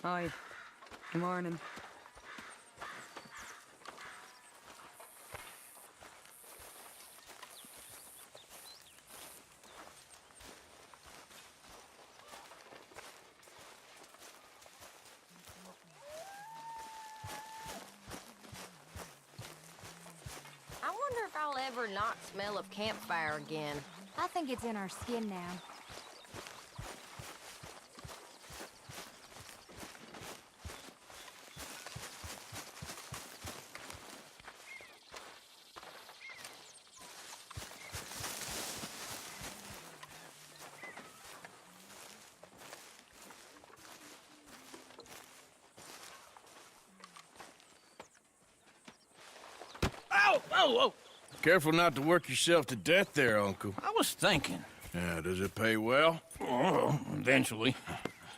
Hi. Good morning. I wonder if I'll ever not smell of campfire again. I think it's in our skin now. Oh! Careful not to work yourself to death there, Uncle. I was thinking. Yeah, does it pay well? Oh, eventually.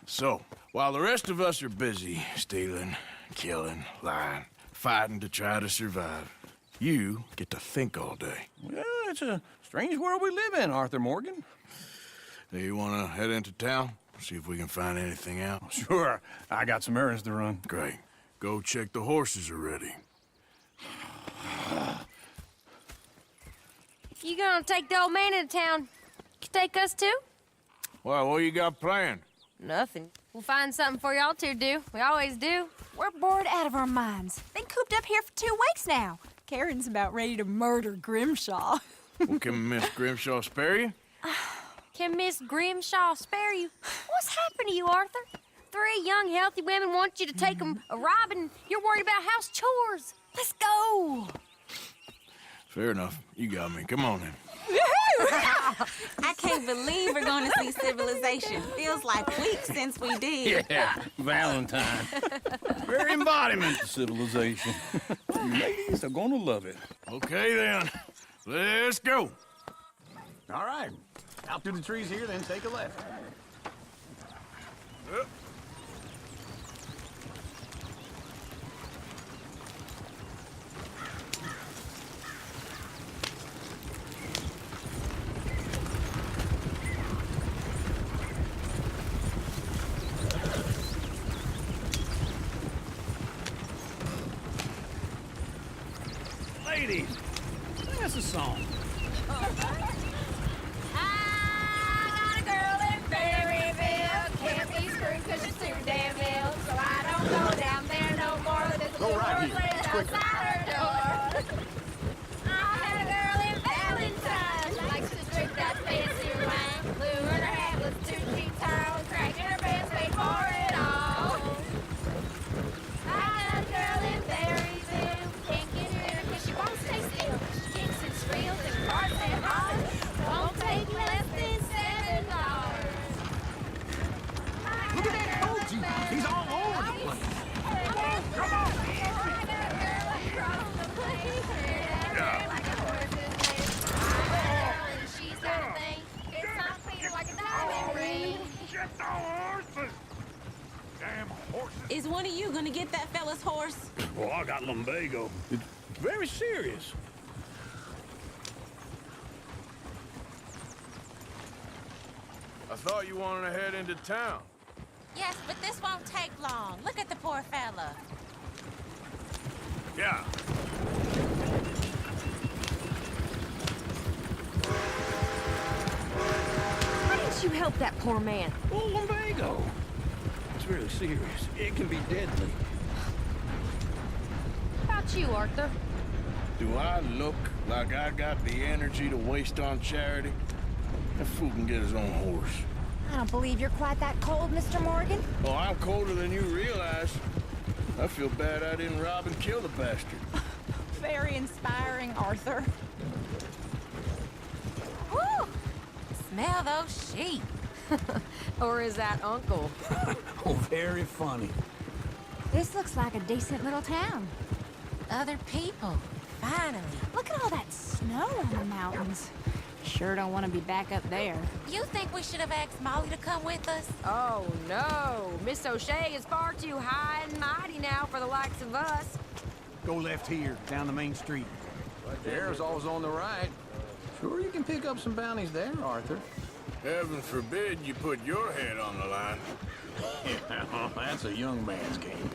So, while the rest of us are busy stealing, killing, lying, fighting to try to survive, you get to think all day. Well, it's a strange world we live in, Arthur Morgan. Do you want to head into town? See if we can find anything out? Sure, I got some errands to run. Great. Go check the horses are ready. You gonna take the old man into town? You take us too? Well, what you got planned? Nothing. We'll find something for y'all to do. We always do. We're bored out of our minds. Been cooped up here for 2 weeks now. Karen's about ready to murder Grimshaw. Well, can Miss Grimshaw spare you? Can Miss Grimshaw spare you? What's happened to you, Arthur? 3 young, healthy women want you to take them a robbing. You're worried about house chores. Let's go! Fair enough. You got me. Come on then. I can't believe we're going to see civilization. Feels like weeks since we did. Yeah, Valentine. Very embodiment of civilization. You ladies are gonna love it. Okay then. Let's go. All right. Out through the trees here, then take a left. Ladies, sing us a song. I got a girl in Berryville. Can't be screwed 'cause she's too damn ill. So I don't go down there no more. There's a Go right little here. It's quicker. outside her door. I had a girl in Valentine. She likes to drink that fancy wine. Blue in her hat was 2 feet tall. Cracking her pants, paid for it all. I got a girl in Berryville. Can't get her in 'cause she won't stay still. She kicks and squeals and barks and hollers. Won't take less than $7. Look at that Koji. He's all over the place. Come on! I got a girl across the place. Like a horse's name. And she's got a thing. It's on Peter like a diamond ring. Get the horses! Damn horses! Is one of you going to get that fella's horse? Well, I got lumbago. It's very serious. I thought you wanted to head into town. Yes, but this won't take long. Look at the poor fella. Yeah. Why didn't you help that poor man? Oh, lumbago. It's really serious. It can be deadly. How about you, Arthur? Do I look like I got the energy to waste on charity? That fool can get his own horse. I don't believe you're quite that cold, Mr. Morgan. Oh, I'm colder than you realize. I feel bad I didn't rob and kill the bastard. Very inspiring, Arthur. Woo! Smell those sheep. Or is that Uncle? Oh, very funny. This looks like a decent little town. Other people. Finally. Look at all that snow on the mountains. Sure don't want to be back up there. You think we should have asked Molly to come with us? Oh, no. Miss O'Shea is far too high and mighty now for the likes of us. Go left here, down the main street. There's always on the right. Sure you can pick up some bounties there, Arthur. Heaven forbid you put your head on the line. Yeah, that's a young man's game.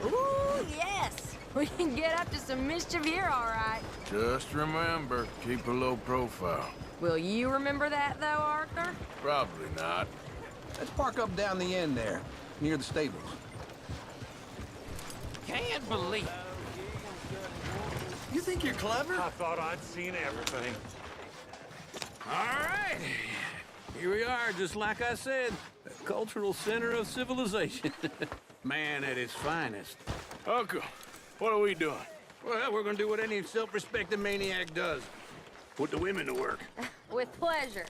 Ooh, yes. We can get up to some mischief here, all right. Just remember, keep a low profile. Will you remember that, though, Arthur? Probably not. Let's park up down the end there, near the stables. Can't believe it. You think you're clever? I thought I'd seen everything. All right. Here we are, just like I said. The cultural center of civilization. Man at its finest. Uncle, what are we doing? Well, we're gonna do what any self-respecting maniac does. Put the women to work. With pleasure.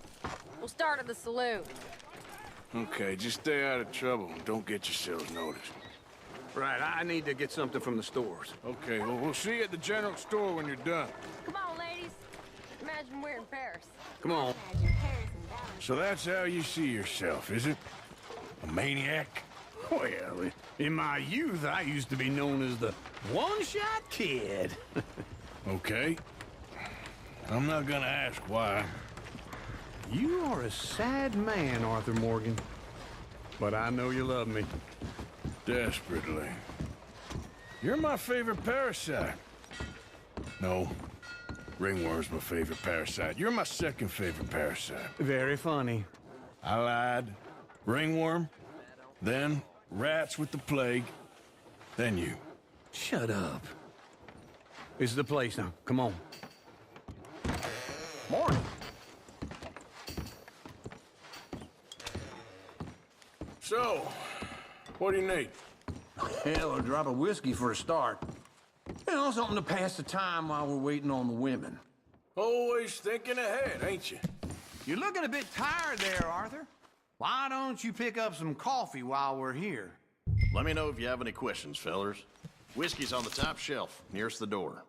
We'll start at the saloon. Okay, just stay out of trouble. Don't get yourselves noticed. Right, I need to get something from the stores. Okay, well, we'll see you at the general store when you're done. Come on, ladies. Imagine we're in Paris. Come on. So that's how you see yourself, is it? A maniac? Well, in my youth, I used to be known as the one-shot kid. Okay. I'm not gonna ask why. You are a sad man, Arthur Morgan. But I know you love me. Desperately. You're my favorite parasite. No. Ringworm's my favorite parasite. You're my second favorite parasite. Very funny. I lied. Ringworm, then rats with the plague, then you. Shut up. This is the place now. Come on. Morning. So, what do you need? Hell, a drop of whiskey for a start. You know, something to pass the time while we're waiting on the women. Always thinking ahead, ain't you? You're looking a bit tired there, Arthur. Why don't you pick up some coffee while we're here? Let me know if you have any questions, fellers. Whiskey's on the top shelf, nearest the door.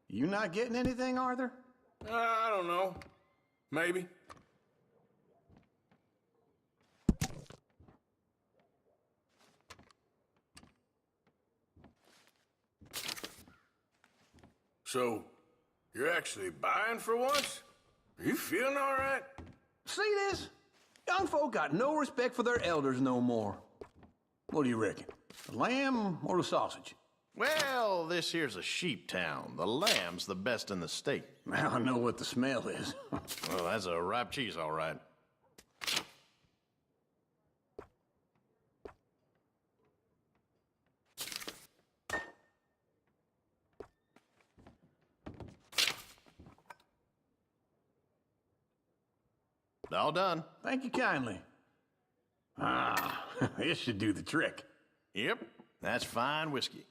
You not getting anything, Arthur? I don't know. Maybe. So, you're actually buying for once? Are you feeling all right? See this? Young folk got no respect for their elders no more. What do you reckon? The lamb or the sausage? Well, this here's a sheep town. The lamb's the best in the state. Now I know what the smell is. Well, that's a ripe cheese, all right. All done. Thank you kindly. Ah, this should do the trick. Yep, that's fine whiskey.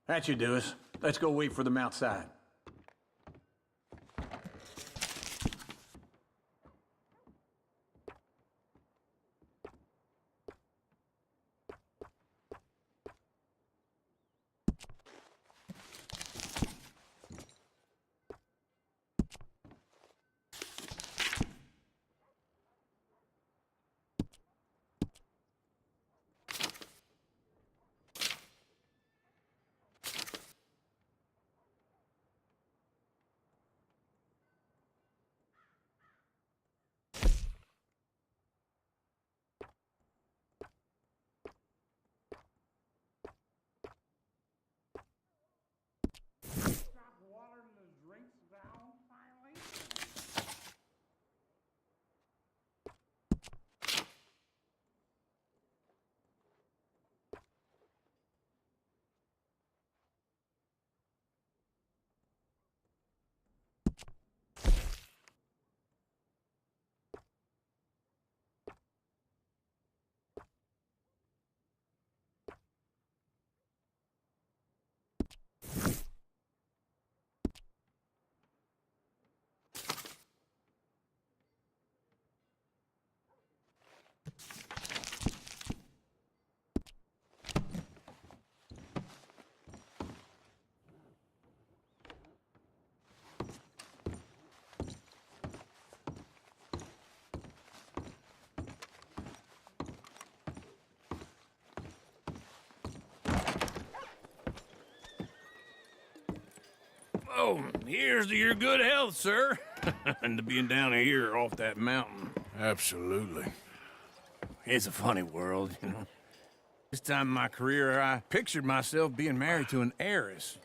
That should do us. Let's go wait for them outside. Oh, here's to your good health, sir. And to being down here off that mountain. Absolutely. It's a funny world, you know. This time in my career, I pictured myself being married to an heiress.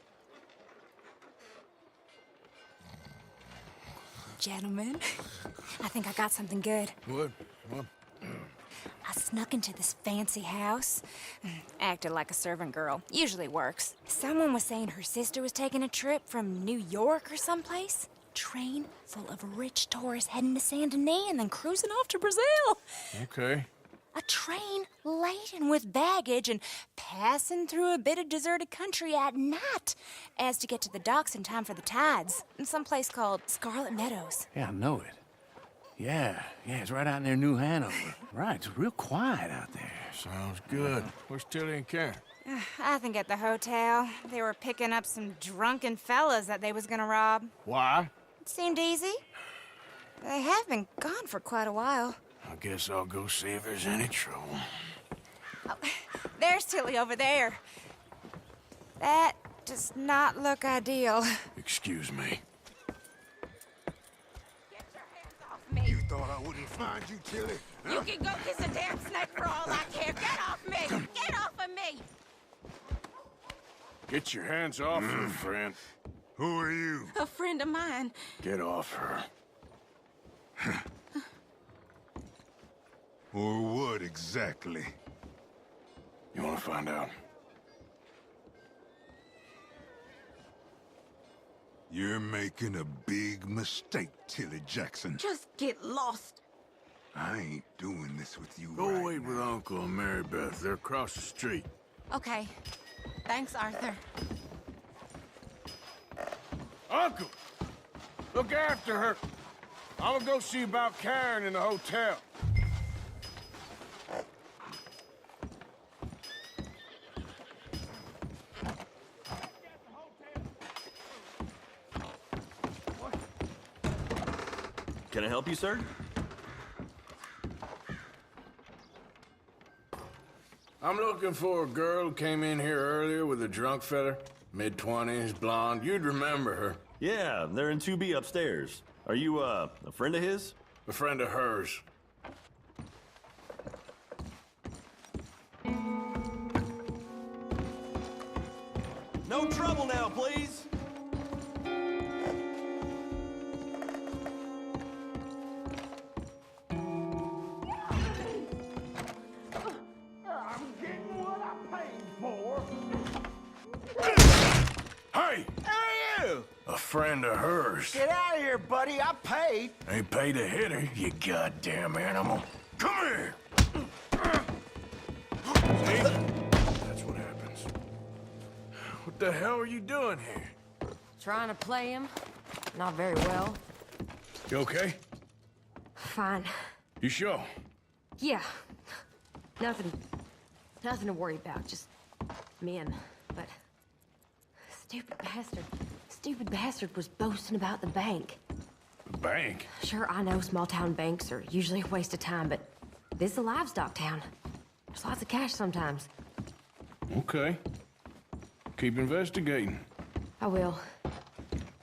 Gentlemen, I think I got something good. What? I snuck into this fancy house. Acted like a servant girl. Usually works. Someone was saying her sister was taking a trip from New York or someplace. Train full of rich tourists heading to Saint Denis and then cruising off to Brazil. Okay. A train laden with baggage and passing through a bit of deserted country at night as to get to the docks in time for the tides in some place called Scarlet Meadows. Yeah, I know it. Yeah, it's right out near New Hanover. Right, it's real quiet out there. Sounds good. Where's Tilly and Karen? I think at the hotel. They were picking up some drunken fellas that they was gonna rob. Why? It seemed easy. They have been gone for quite a while. I guess I'll go see if there's any trouble. Oh, there's Tilly over there. That does not look ideal. Excuse me. Get your hands off me. You thought I wouldn't find you, Tilly? You can go kiss a damn snake for all I care. Get off me! Get off of me! Get your hands off her, friend. Who are you? A friend of mine. Get off her. Or what exactly? You want to find out? You're making a big mistake, Tilly Jackson. Just get lost. I ain't doing this with you Go right wait now. with Uncle and Mary Beth. They're across the street. Okay. Thanks, Arthur. Uncle! Look after her. I'm gonna go see about Karen in the hotel. Can I help you, sir? I'm looking for a girl who came in here earlier with a drunk fella. Mid-20s, blonde. You'd remember her. Yeah, they're in 2B upstairs. Are you, a friend of his? A friend of hers. No trouble now, please. Hey! Who are you? A friend of hers. Get out of here, buddy. I paid. Ain't paid to hit her, you goddamn animal. Come here! See? That's what happens. What the hell are you doing here? Trying to play him. Not very well. You okay? Fine. You sure? Yeah. Nothing to worry about. Just men. But stupid bastard was boasting about the bank. The bank? Sure, I know small town banks are usually a waste of time, but this is a livestock town. There's lots of cash sometimes. Okay. Keep investigating. I will.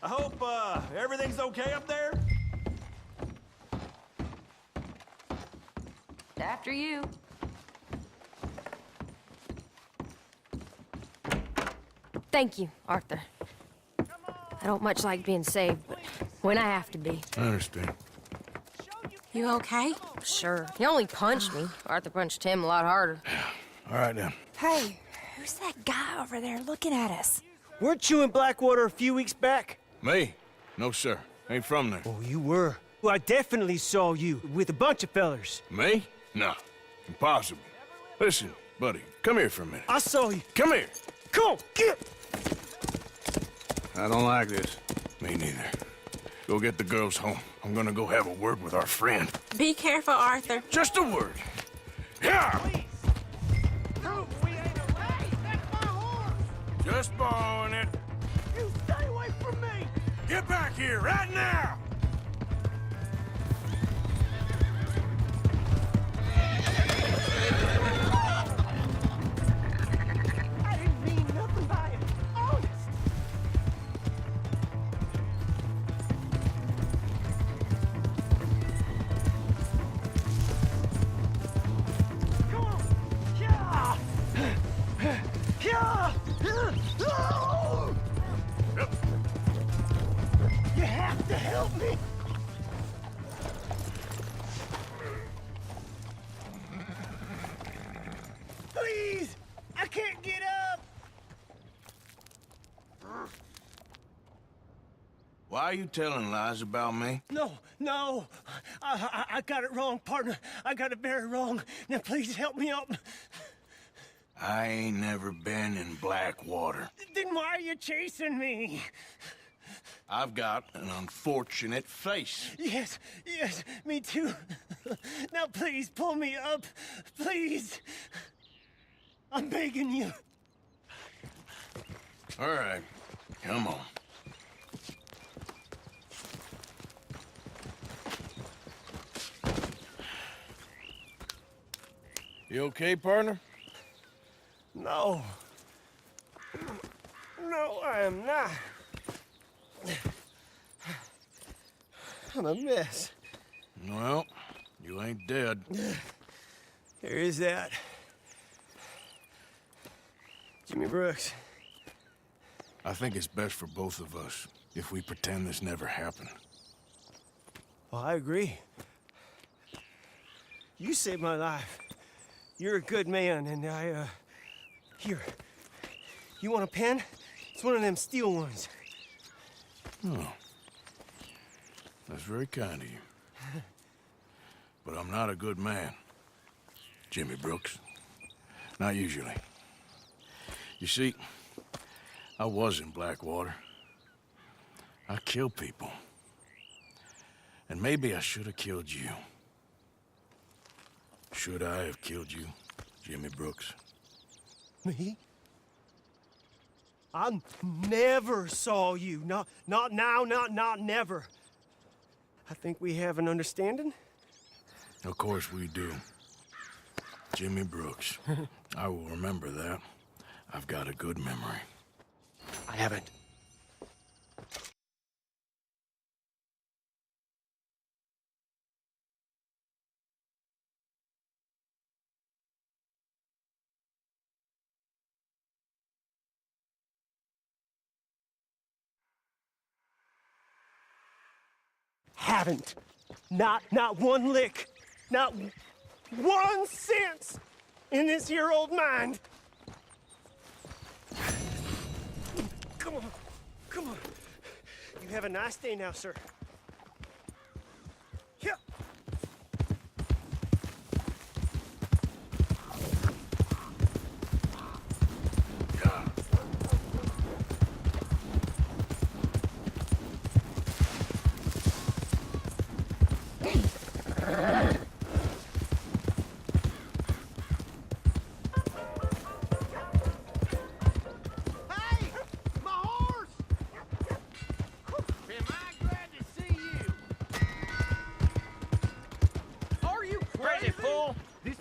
I hope, everything's okay up there? After you. Thank you, Arthur. I don't much like being saved, but when I have to be. I understand. You okay? Sure. He only punched me. Arthur punched him a lot harder. All right, then. Hey, who's that guy over there looking at us? Weren't you in Blackwater a few weeks back? Me? No, sir. Ain't from there. Oh, you were. Well, I definitely saw you with a bunch of fellers. Me? No. Impossible. Listen, buddy, come here for a minute. I saw you. Come here. Come on, get! I don't like this. Me neither. Go get the girls home. I'm gonna go have a word with our friend. Be careful, Arthur. Just a word. Yeah! Just borrowing it. You stay away from me! Get back here right now! I didn't mean nothing by it. Honest. Help me! Please! I can't get up! Why are you telling lies about me? No. I got it wrong, partner. I got it very wrong. Now please help me up. I ain't never been in Blackwater. Then why are you chasing me? I've got an unfortunate face. Yes, me too. Now please pull me up. Please. I'm begging you. All right, come on. You okay, partner? No. No, I am not. I'm a mess. Well, you ain't dead. There is that. Jimmy Brooks. I think it's best for both of us if we pretend this never happened. Well, I agree. You saved my life. You're a good man, and here. You want a pen? It's one of them steel ones. Oh. That's very kind of you. But I'm not a good man, Jimmy Brooks. Not usually. You see, I was in Blackwater. I killed people. And maybe I should have killed you. Should I have killed you, Jimmy Brooks? Me? I never saw you. Not now, not never. I think we have an understanding. Of course we do. Jimmy Brooks. I will remember that. I've got a good memory. I haven't. Haven't. Not one lick. Not 1 cent in this here old mind. Come on. You have a nice day now, sir. Yeah.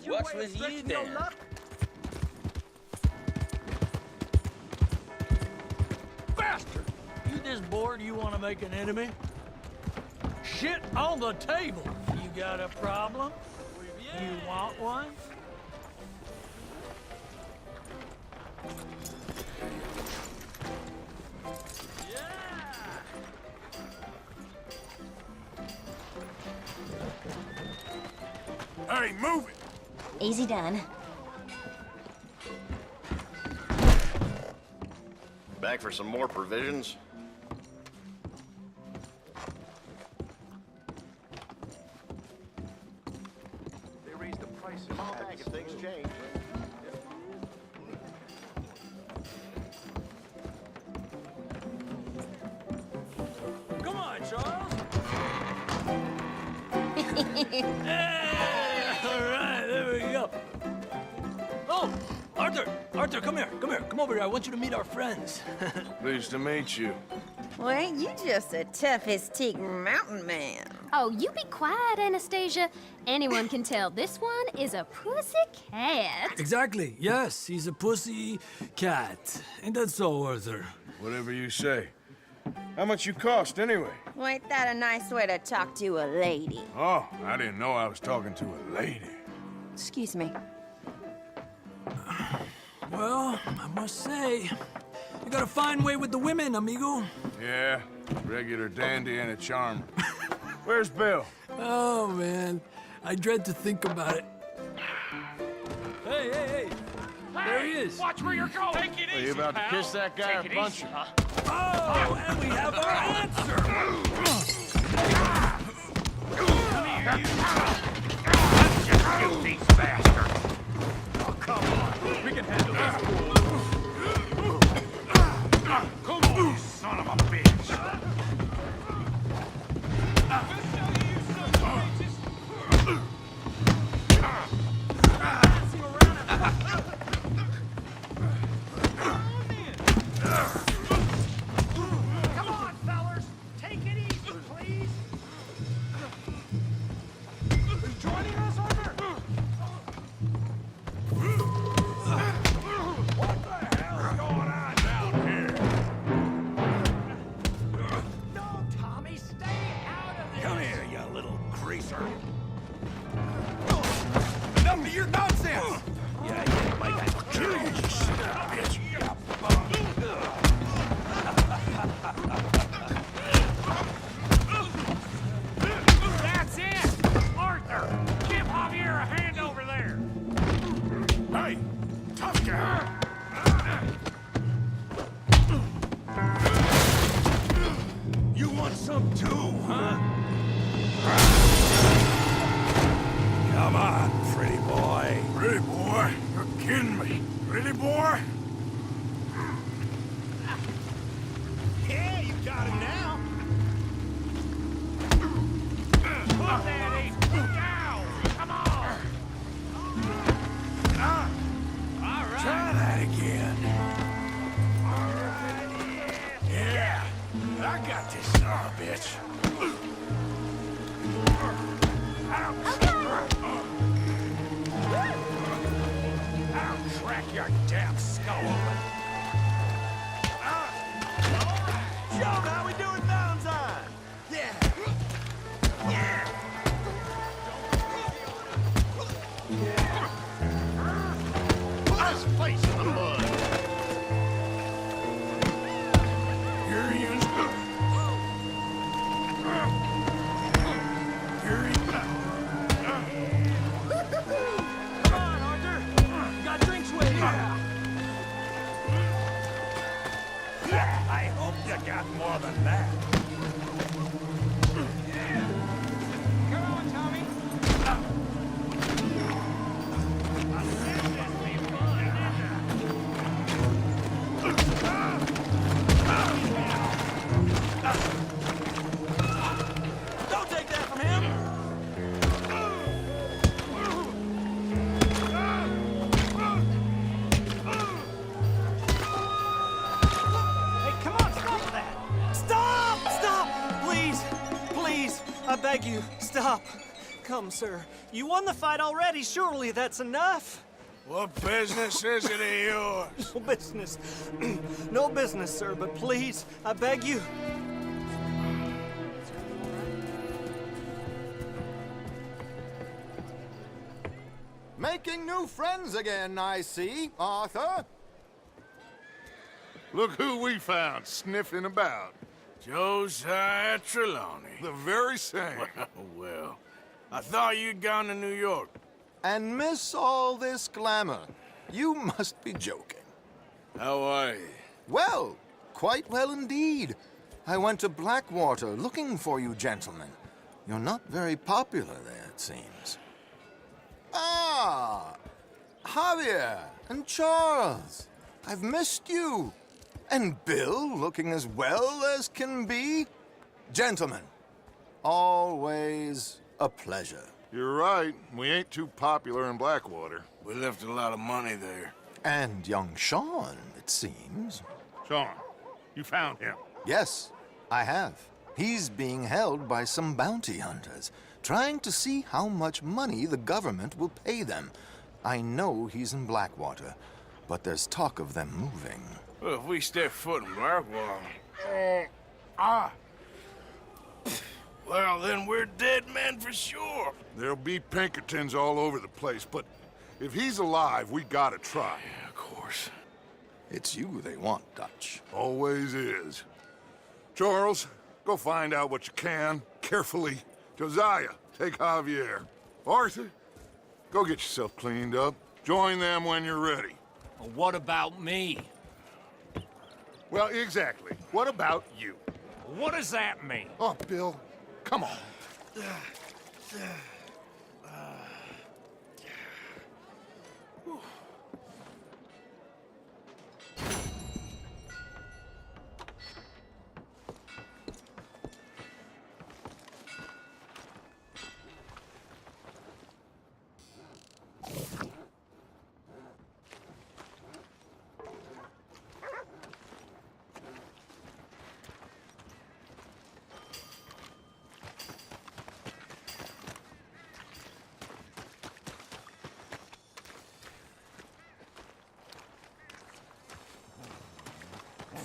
What's with you then? Bastard! You this bored you want to make an enemy? Shit on the table! You got a problem? You want one? Hey, move it! Easy done. Back for some more provisions? They raised the prices. Come on back if things change. Come on, Charles! Hey, all right, there we go. Oh, Arthur, come here. Come over here. I want you to meet our friends. Pleased to meet you. Well, ain't you just a tough-as-teak mountain man? Oh, you be quiet, Anastasia. Anyone can tell this one is a pussy cat. Exactly. Yes, he's a pussy cat. Ain't that so, Arthur? Whatever you say. How much you cost, anyway? Well, ain't that a nice way to talk to a lady? Oh, I didn't know I was talking to a lady. Excuse me. Well, I must say, You got a fine way with the women, amigo. Yeah, regular dandy and a charmer. Where's Bill? Oh, man. I dread to think about it. Hey! There he is. Watch where you're going. Take it easy, Are you about to pal. kiss that guy or Take it punch easy, him? huh? Oh, and we have our answer. Come here, you. Just kill these bastards. Oh, come on. We can handle this. Come on, you son of a bitch. Come on, fellas. Take it easy, please. Are you joining us, Arthur? What the hell's going on down here? No, Tommy, stay out of this. Come here, you little greaser. Enough of your nonsense! Yeah, Mike, I'll kill you, you son of a bitch. That's it! Arthur, give Javier a hand over there. Hey, tough guy. You want some too, huh? Come on, pretty boy. Pretty boy? You're kidding me. Pretty boy? Yeah, you got him now. Put that ace down! Come on! All right. Try that again. Yeah, I got this son of a bitch. I'll crack your damn skull open. Show how we doing Valentine. Yeah. Put his face in the mud. Here he is. Here he is. Come on, Arthur. You got drinks with you. I hope you got more than that. Come on, Tommy. Don't take that from him. Hey, come on, stop that! Stop! Stop! Please! Please! I beg you, stop. Come, sir. You won the fight already. Surely that's enough. What business is it of yours? No business. No business, sir, but please, I beg you. Making new friends again, I see, Arthur. Look who we found sniffing about. Josiah Trelawney. The very same. Well, I thought you'd gone to New York. And miss all this glamour. You must be joking. How are you? Well, quite well indeed. I went to Blackwater looking for you gentlemen. You're not very popular there, it seems. Ah, Javier and Charles. I've missed you. And Bill looking as well as can be. Gentlemen, always a pleasure. You're right. We ain't too popular in Blackwater. We left a lot of money there. And young Sean, it seems. Sean, you found him. Yes, I have. He's being held by some bounty hunters, trying to see how much money the government will pay them. I know he's in Blackwater, but there's talk of them moving. Well, if we step foot in Blackwater... Well, then we're dead men for sure. There'll be Pinkertons all over the place, but if he's alive, we gotta try. Yeah, of course. It's you they want, Dutch. Always is. Charles, go find out what you can, carefully. Josiah, take Javier. Arthur, go get yourself cleaned up. Join them when you're ready. Well, what about me? Well, exactly. What about you? What does that mean? Oh, Bill, come on.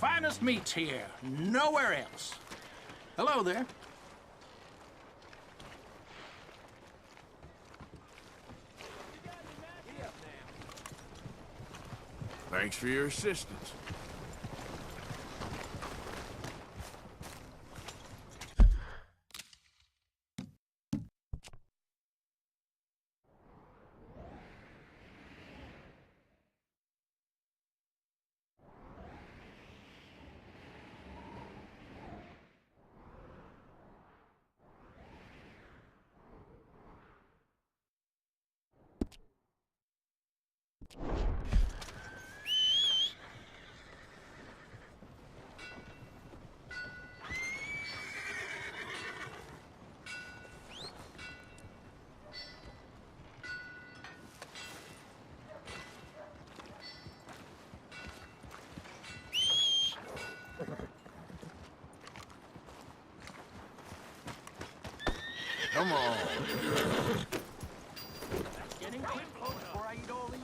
Finest meats here, nowhere else. Hello there. Thanks for your assistance. Come on. Getting close before I eat all these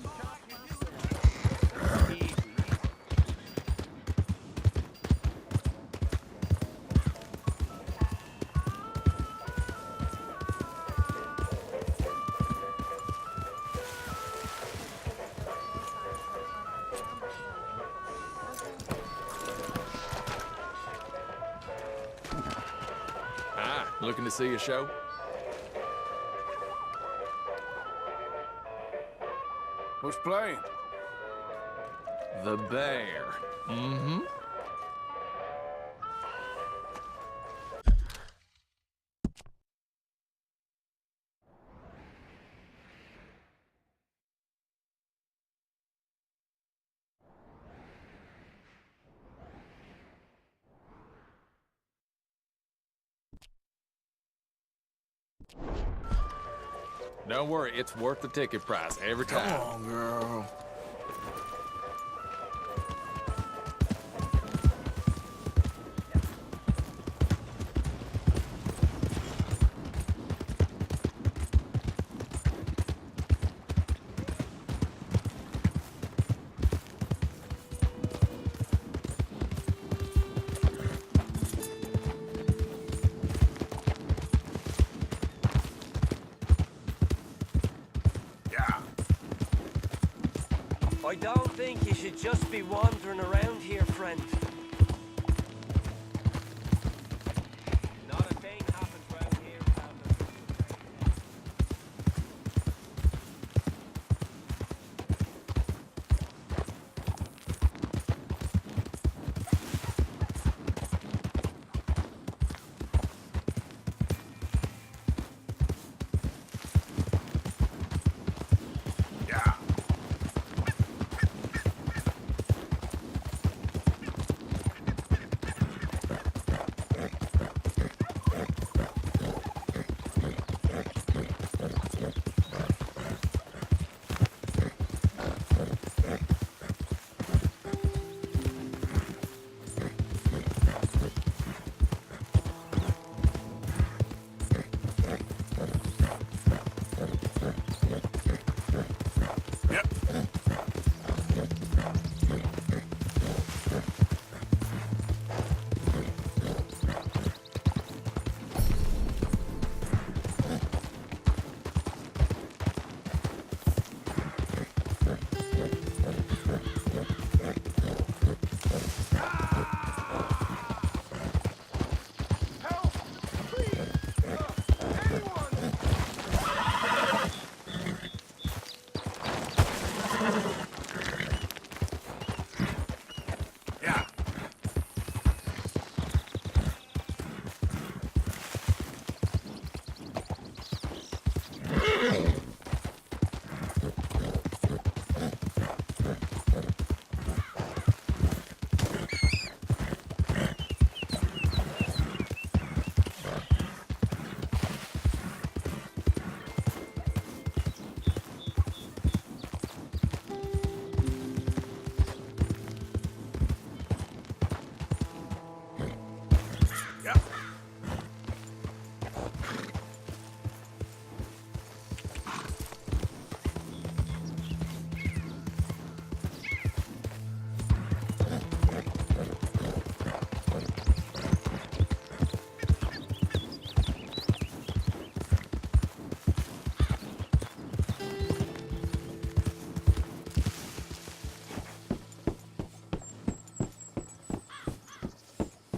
Looking to see a show? Who's playing? The Bear. Mm-hmm. Don't worry, it's worth the ticket price every time. Come on, girl. I don't think you should just be wandering around here, friend. Not a thing happens round here, Calvin.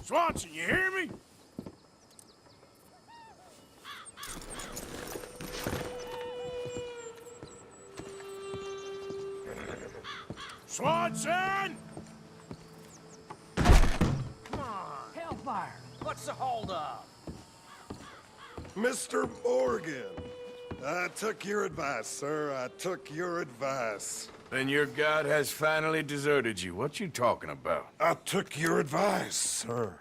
Swanson, you hear me? Swanson! Come on. Hellfire. What's the holdup? Mr. Morgan, I took your advice, sir. I took your advice. Then your god has finally deserted you. What you talking about? I took your advice, sir.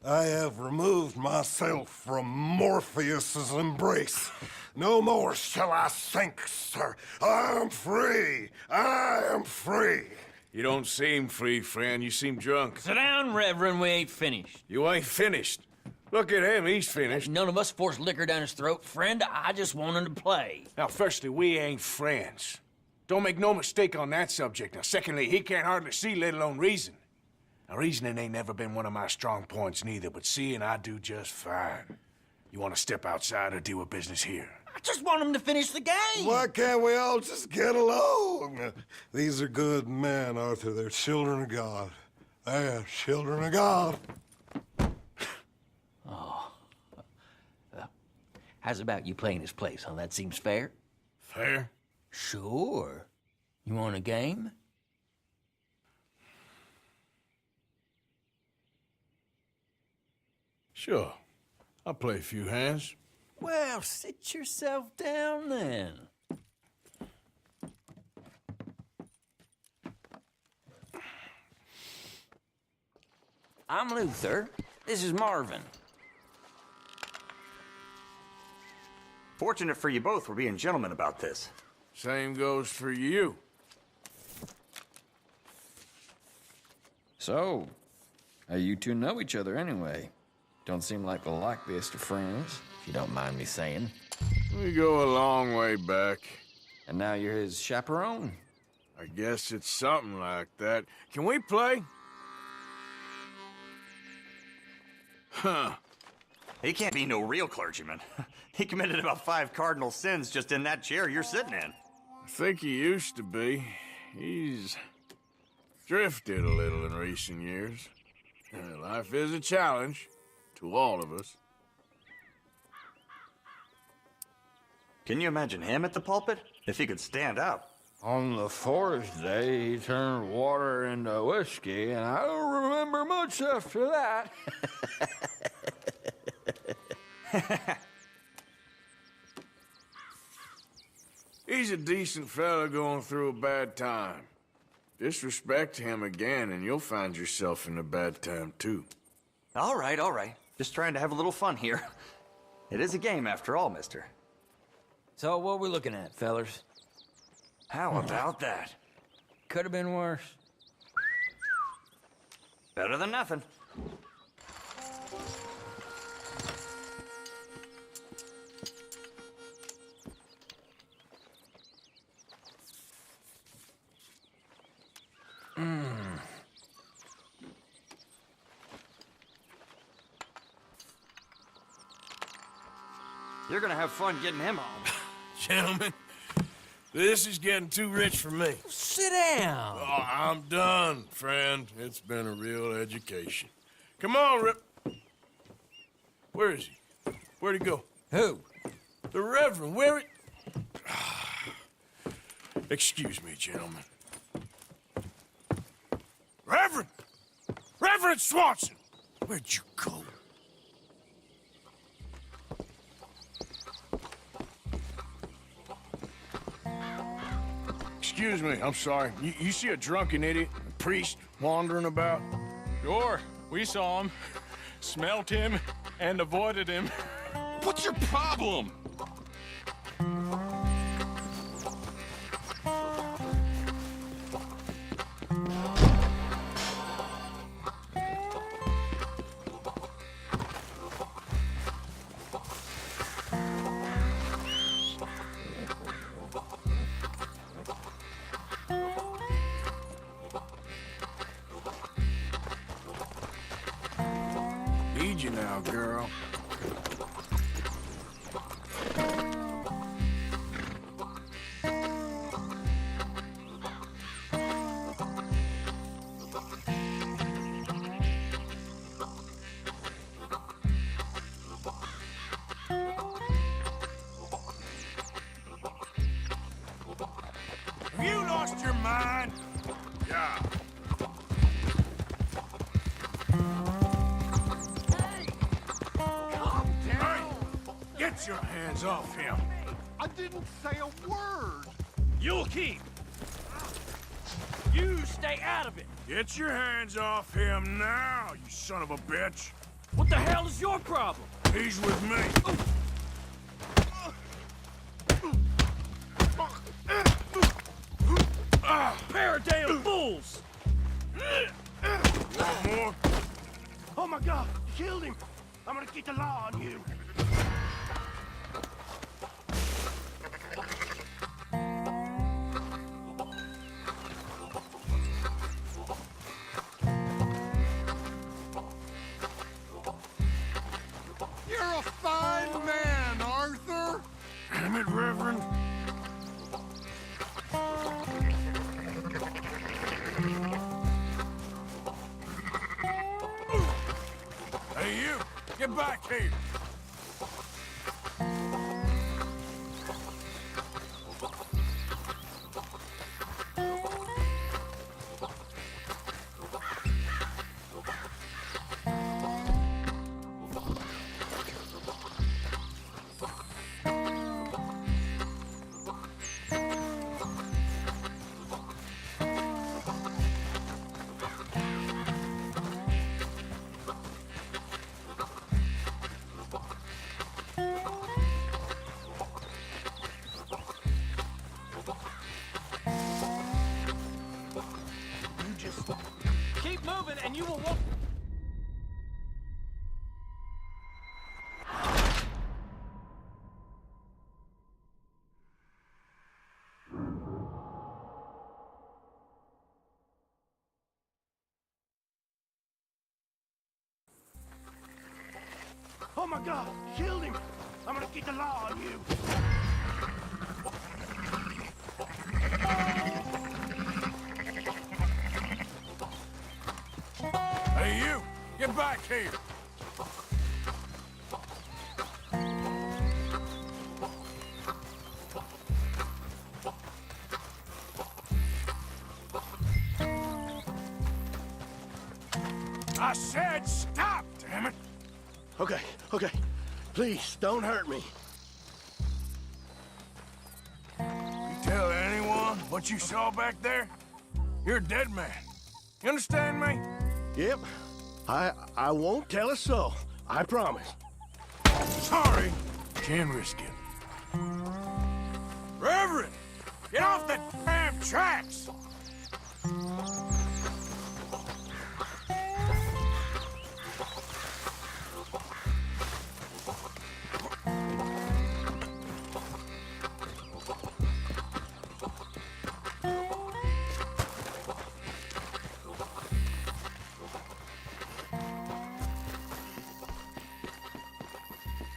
I have removed myself from Morpheus's embrace. No more shall I sink, sir. I am free. I am free. You don't seem free, friend. You seem drunk. Sit down, Reverend. We ain't finished. You ain't finished. Look at him. He's finished. None of us forced liquor down his throat. Friend, I just want him to play. Now, firstly, we ain't friends. Don't make no mistake on that subject. Now, secondly, he can't hardly see, let alone reason. Now, reasoning ain't never been one of my strong points neither, but seeing I do just fine. You want to step outside or deal with business here? I just want him to finish the game. Why can't we all just get along? These are good men, Arthur. They're children of God. They're children of God. Oh. How's about you playing his place, huh? That seems fair? Fair? Sure. You want a game? Sure. I'll play a few hands. Well, sit yourself down then. I'm Luther. This is Marvin. Fortunate for you both we're being gentlemen about this. Same goes for you. So, how you two know each other anyway? Don't seem like the likeliest of friends, if you don't mind me saying. We go a long way back. And now you're his chaperone? I guess it's something like that. Can we play? Huh. He can't be no real clergyman. He committed about 5 cardinal sins just in that chair you're sitting in. I think he used to be. He's drifted a little in recent years. Life is a challenge to all of us. Can you imagine him at the pulpit? If he could stand up. On the 4th day, he turned water into whiskey, and I don't remember much after that. He's a decent fella going through a bad time. Disrespect him again, and you'll find yourself in a bad time, too. All right, all right. Just trying to have a little fun here. It is a game, after all, mister. So what are we looking at, fellers? How about that? Could have been worse. Better than nothing. You're gonna have fun getting him home. Gentlemen, this is getting too rich for me. Sit down. Oh, I'm done, friend. It's been a real education. Come on, Rip. Where is he? Where'd he go? Who? The Reverend. Where it? Excuse me, gentlemen. Reverend! Reverend Swanson! Where'd you go? Excuse me, I'm sorry. You see a drunken idiot, a priest, wandering about? Sure, we saw him, smelt him, and avoided him. What's your problem? Need you now, girl. Have you lost your mind? Yeah. Get your hands off him. I didn't say a word. You'll keep. You stay out of it. Get your hands off him now, you son of a bitch. What the hell is your problem? He's with me. Pair of damn fools! Want more? Oh my God, you killed him. I'm gonna get the law on you. You're a fine man, Arthur. Damn it, Reverend. Hey, you! Get back here! Keep moving and you will walk. Oh my God, you killed him. I'm gonna get the law on you. Hey, you! Get back here! I said stop, damn it! Okay, okay. Please, don't hurt me. You tell anyone what you saw back there? You're a dead man. You understand me? Yep. I won't tell a soul. I promise. Sorry. Can't risk it. Reverend! Get off the damn tracks!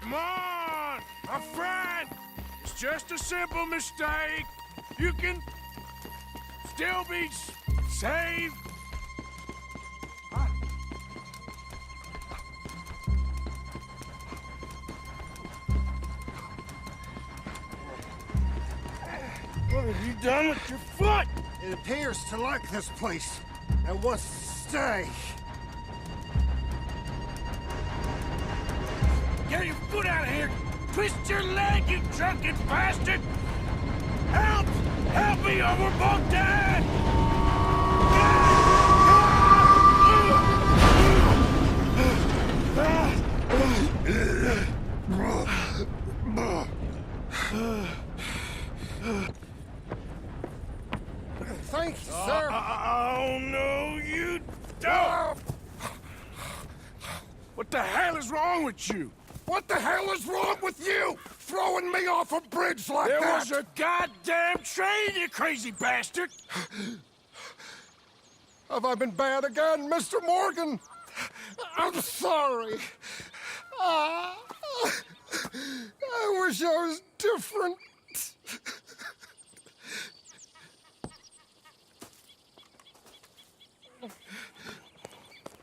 Come on, my friend! It's just a simple mistake. You can still be saved. What have you done with your foot? It appears to like this place and wants to stay. Get your foot out of here! Twist your leg, you drunken bastard! Help! Help me or we're both dead! Thank you, sir. Oh, no, you don't! What the hell is wrong with you? What the hell is wrong with you? Throwing me off a bridge like that? There was a goddamn train, you crazy bastard! Have I been bad again, Mr. Morgan? I'm sorry. I wish I was different.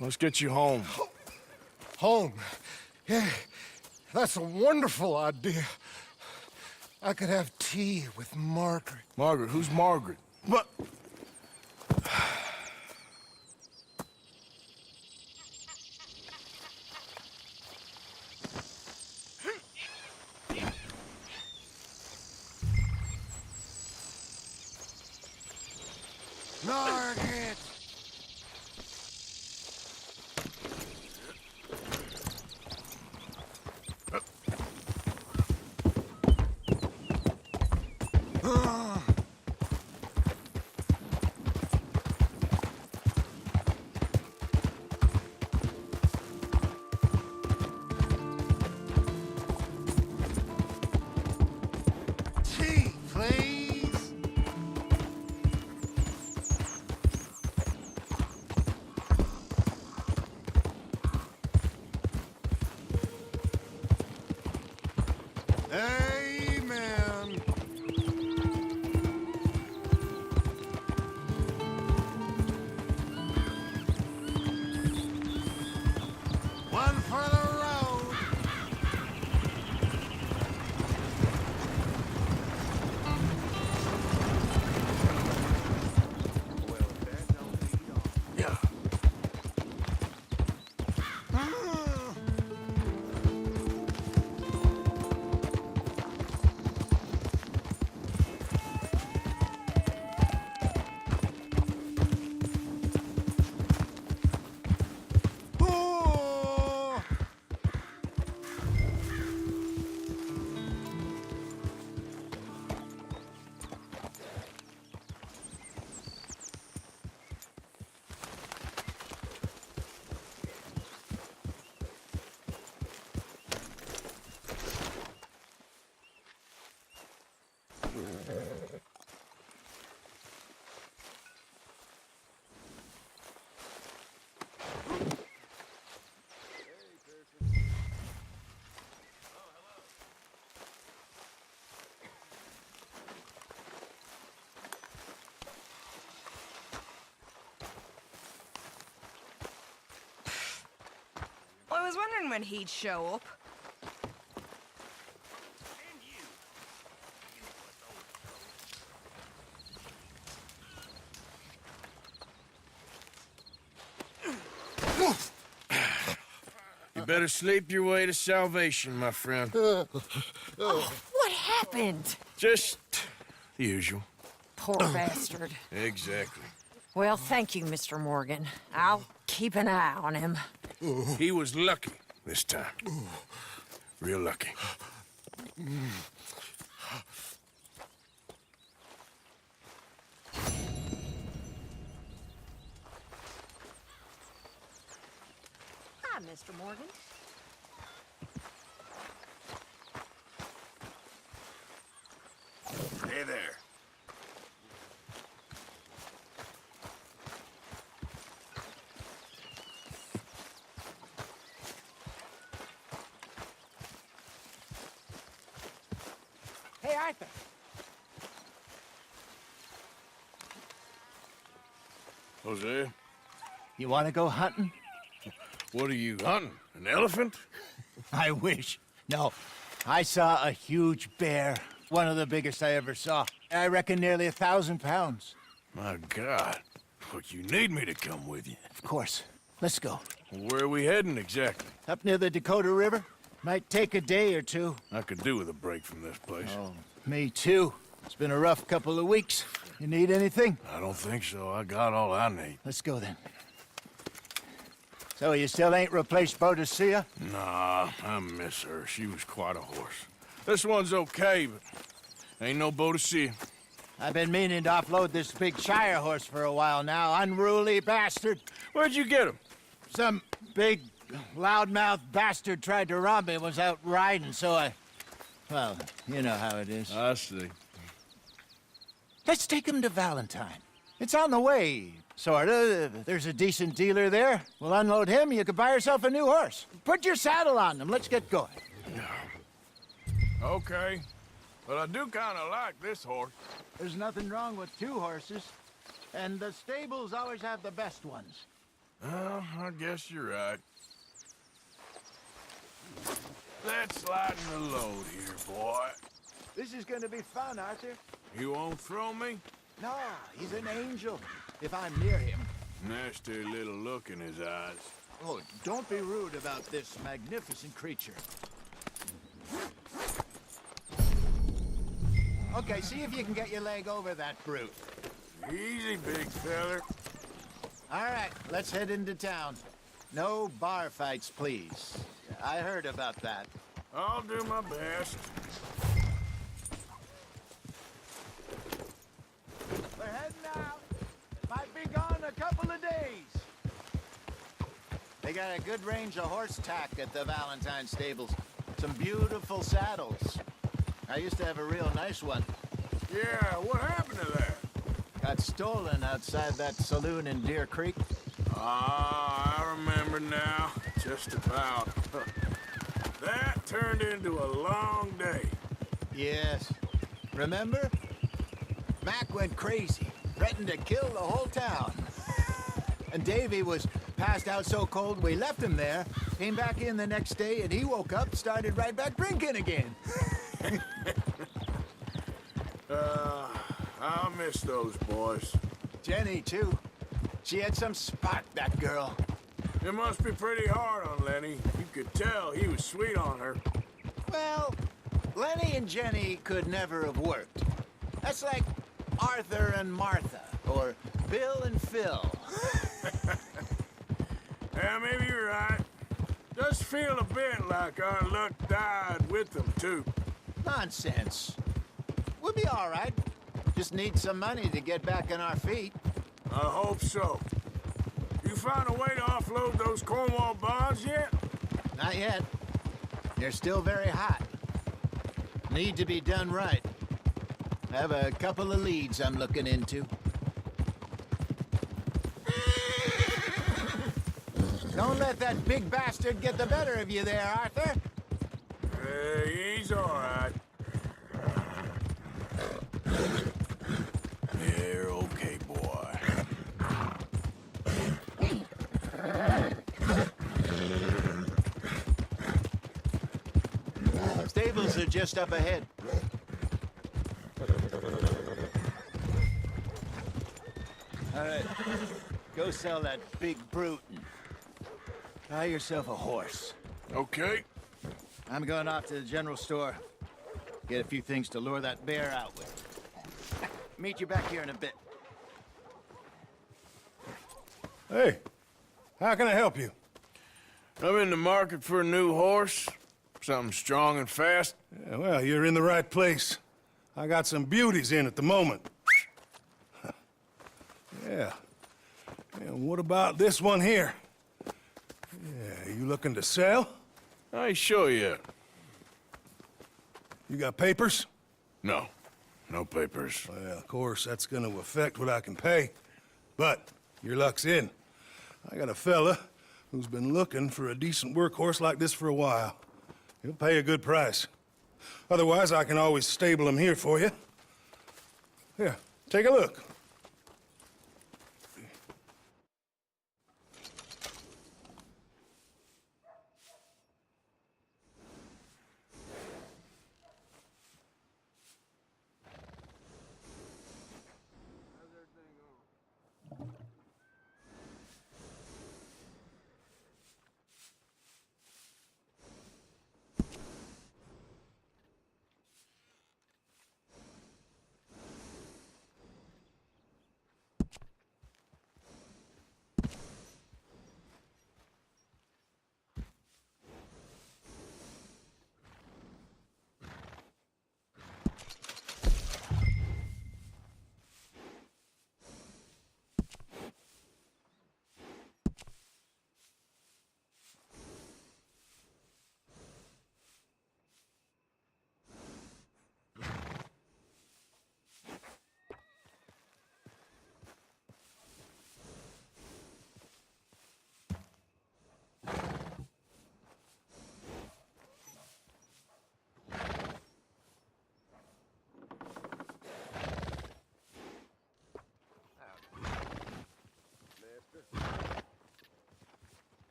Let's get you home. Home? Yeah, that's a wonderful idea. I could have tea with Margaret. Margaret? Who's Margaret? But... Margaret! Tea, please. Amen. One for the road. Yeah. Oh. I was wondering when he'd show up. You better sleep your way to salvation, my friend. Oh, what happened? Just the usual. Poor bastard. Exactly. Well, thank you, Mr. Morgan. I'll keep an eye on him. He was lucky this time. Real lucky. Hi, Mr. Morgan. Hey there. Hey, Arthur. Jose, You want to go hunting? what are you hunting? An elephant? I wish. No. I saw a huge bear. One of the biggest I ever saw. I reckon nearly 1,000 pounds. My God. But you need me to come with you. Of course. Let's go. Where are we heading exactly? Up near the Dakota River. Might take a day or two. I could do with a break from this place. Oh, me too. It's been a rough couple of weeks. You need anything? I don't think so. I got all I need. Let's go then. So you still ain't replaced Boadicea? Nah, I miss her. She was quite a horse. This one's okay, but ain't no Boadicea. I've been meaning to offload this big Shire horse for a while now. Unruly bastard. Where'd you get him? Some big, loudmouth bastard tried to rob me and was out riding, so I... Well, you know how it is. I see. Let's take him to Valentine. It's on the way, sorta. There's a decent dealer there. We'll unload him, you can buy yourself a new horse. Put your saddle on him, let's get going. Okay. But I do kind of like this horse. There's nothing wrong with two horses. And the stables always have the best ones. Well, I guess you're right. Let's lighten the load here, boy. This is gonna be fun, Arthur. You won't throw me? No, he's an angel. If I'm near him. Nasty little look in his eyes. Oh, don't be rude about this magnificent creature. Okay, see if you can get your leg over that brute. Easy, big feller. All right, let's head into town. No bar fights, please. I heard about that. I'll do my best. We're heading out. Might be gone a couple of days. They got a good range of horse tack at the Valentine stables. Some beautiful saddles. I used to have a real nice one. Yeah, what happened to that? Got stolen outside that saloon in Deer Creek. Ah, I remember now. Just about. That turned into a long day. Yes. Remember? Mac went crazy, threatened to kill the whole town. And Davy was passed out so cold we left him there, came back in the next day, and he woke up, started right back drinking again. I'll miss those boys. Jenny, too. She had some spot, that girl. It must be pretty hard on Lenny. You could tell he was sweet on her. Well, Lenny and Jenny could never have worked. That's like Arthur and Martha, or Bill and Phil. Yeah, maybe you're right. Does feel a bit like our luck died with them, too. Nonsense. We'll be all right. Just need some money to get back on our feet. I hope so. You find a way to offload those Cornwall bonds yet? Not yet. They're still very hot. Need to be done right. I have a couple of leads I'm looking into. Don't let that big bastard get the better of you there, Arthur. He's all right. You're okay, boy. Stables are just up ahead. All right, go sell that big brute and buy yourself a horse. Okay. I'm going off to the general store. Get a few things to lure that bear out with. Meet you back here in a bit. Hey, how can I help you? I'm in the market for a new horse. Something strong and fast. Yeah, well, you're in the right place. I got some beauties in at the moment. Yeah. And what about this one here? Yeah, you looking to sell? I ain't sure yet. You got papers? No. No papers. Well, of course, that's gonna affect what I can pay. But your luck's in. I got a fella who's been looking for a decent workhorse like this for a while. He'll pay a good price. Otherwise, I can always stable him here for you. Here, take a look.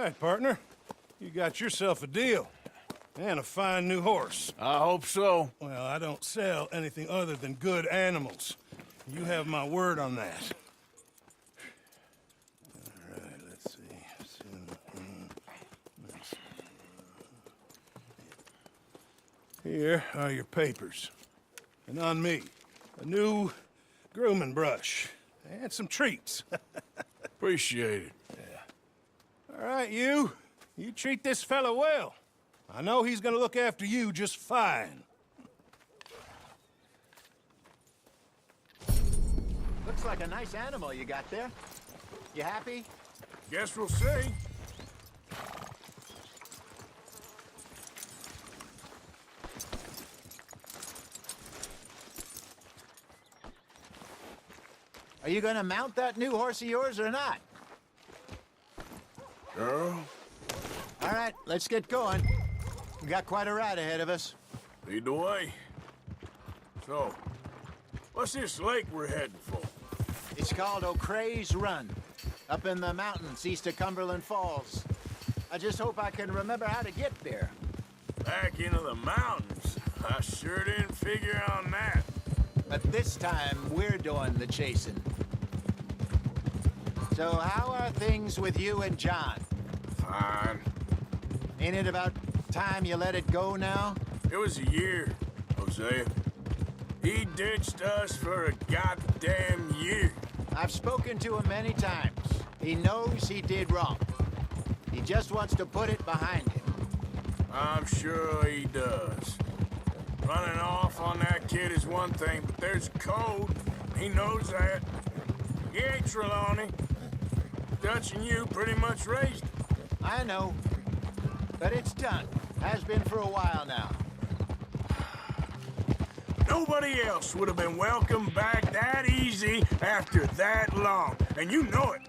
right, partner. You got yourself a deal. And a fine new horse. I hope so. Well, I don't sell anything other than good animals. You have my word on that. All right, let's see. Here are your papers. And on me, a new grooming brush. And some treats. Appreciate it. Yeah. All right, you. You treat this fella well. I know he's gonna look after you just fine. Looks like a nice animal you got there. You happy? Guess we'll see. Are you gonna mount that new horse of yours or not? Girl? All right, let's get going. We got quite a ride ahead of us. Lead the way. So, what's this lake we're heading for? It's called O'Creagh's Run, up in the mountains east of Cumberland Falls. I just hope I can remember how to get there. Back into the mountains? I sure didn't figure on that. But this time, we're doing the chasing. So how are things with you and John? Fine. Ain't it about time you let it go now? It was a year, Hosea. He ditched us for a goddamn year. I've spoken to him many times. He knows he did wrong. He just wants to put it behind him. I'm sure he does. Running off on that kid is one thing, but there's code. He knows that. He ain't Trelawney. Dutch and you pretty much raised him. I know. But it's done. Has been for a while now. Nobody else would have been welcomed back that easy after that long. And you know it.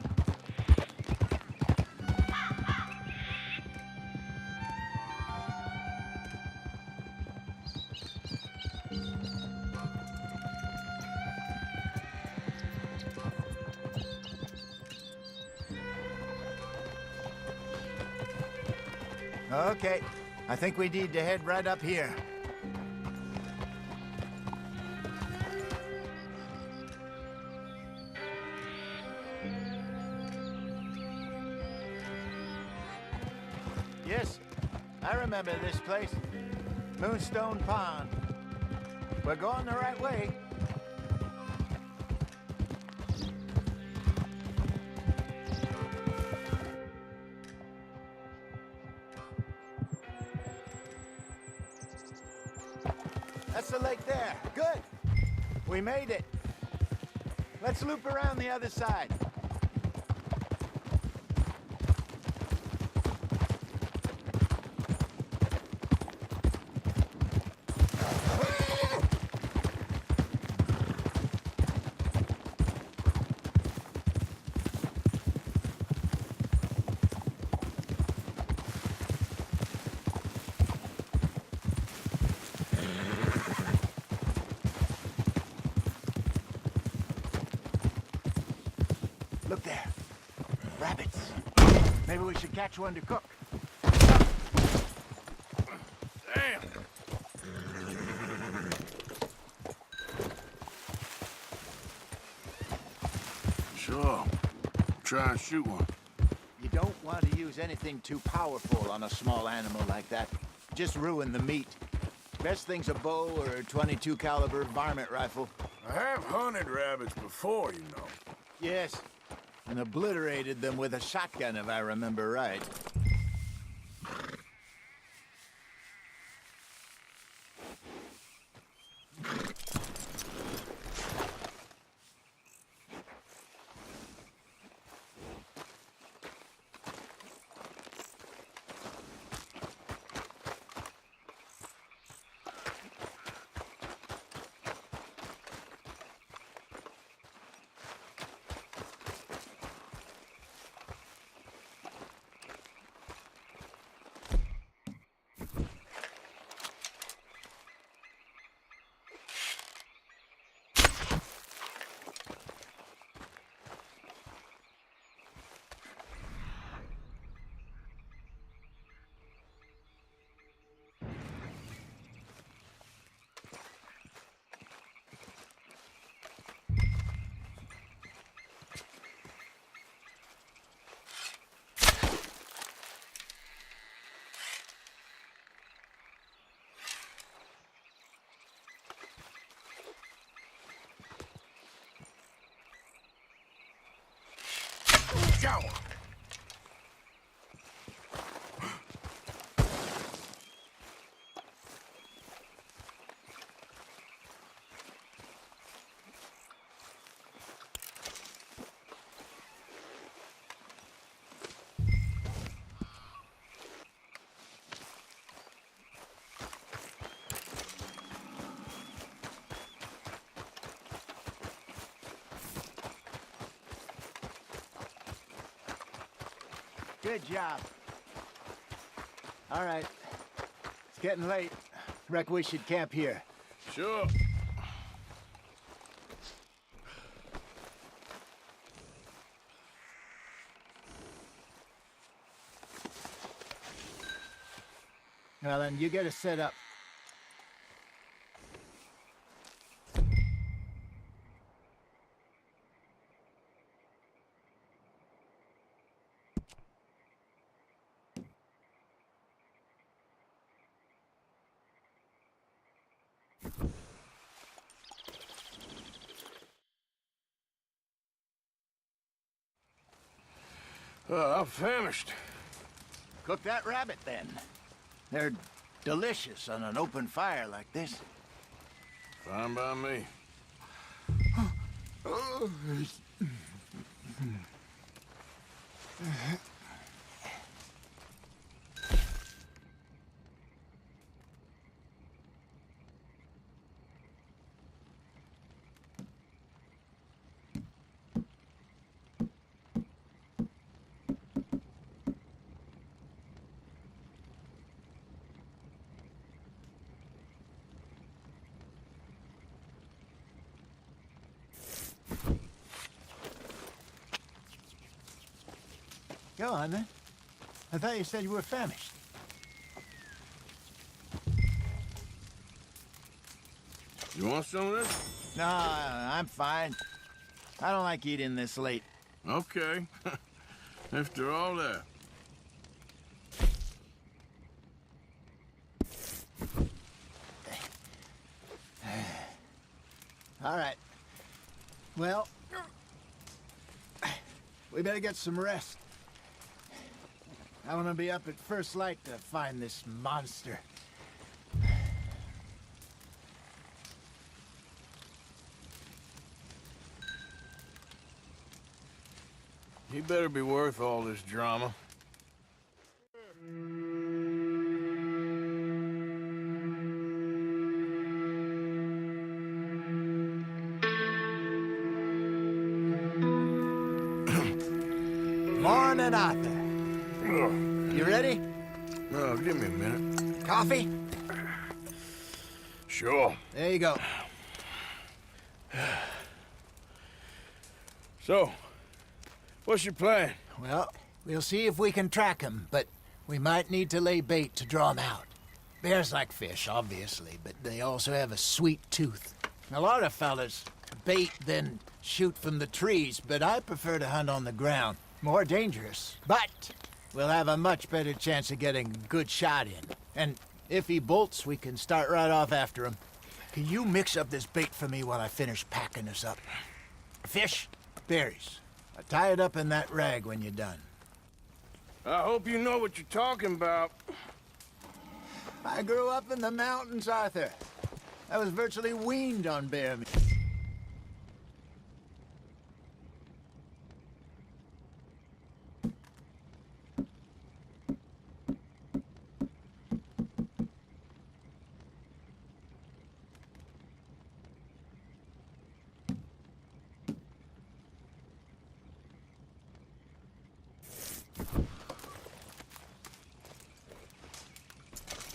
Okay. I think we need to head right up here. Yes, I remember this place. Moonstone Pond. We're going the right way. That's the lake there. Good. We made it. Let's loop around the other side. Look there. Rabbits. Maybe we should catch one to cook. Damn. Sure. Try and shoot one. You don't want to use anything too powerful on a small animal like that. Just ruin the meat. Best thing's a bow or a .22 caliber varmint rifle. I have hunted rabbits before, you know. Yes. And obliterated them with a shotgun, if I remember right. go! Good job. All right. It's getting late. Reckon we should camp here. Sure. Well, then you get us set up. I'm famished. Cook that rabbit, then. They're delicious on an open fire like this. Fine by me. Go on, then. I thought you said you were famished. You want some of this? No, I'm fine. I don't like eating this late. Okay. After all that. All right. Well, we better get some rest. I want to be up at first light to find this monster. He better be worth all this drama. Morning, Arthur. You ready? No, give me a minute. Coffee? Sure. There you go. So, what's your plan? Well, we'll see if we can track him, but we might need to lay bait to draw him out. Bears like fish, obviously, but they also have a sweet tooth. A lot of fellas bait, then shoot from the trees, but I prefer to hunt on the ground. More dangerous, but we'll have a much better chance of getting a good shot in. And if he bolts, we can start right off after him. Can you mix up this bait for me while I finish packing this up? Fish, berries. I'll tie it up in that rag when you're done. I hope you know what you're talking about. I grew up in the mountains, Arthur. I was virtually weaned on bear meat.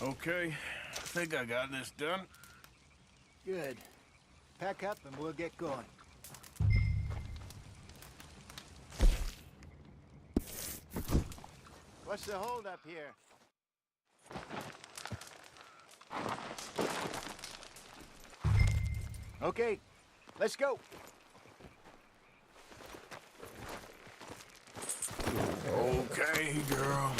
Okay, I think I got this done. Good. Pack up and we'll get going. What's the holdup here? Okay, let's go. Okay, girl.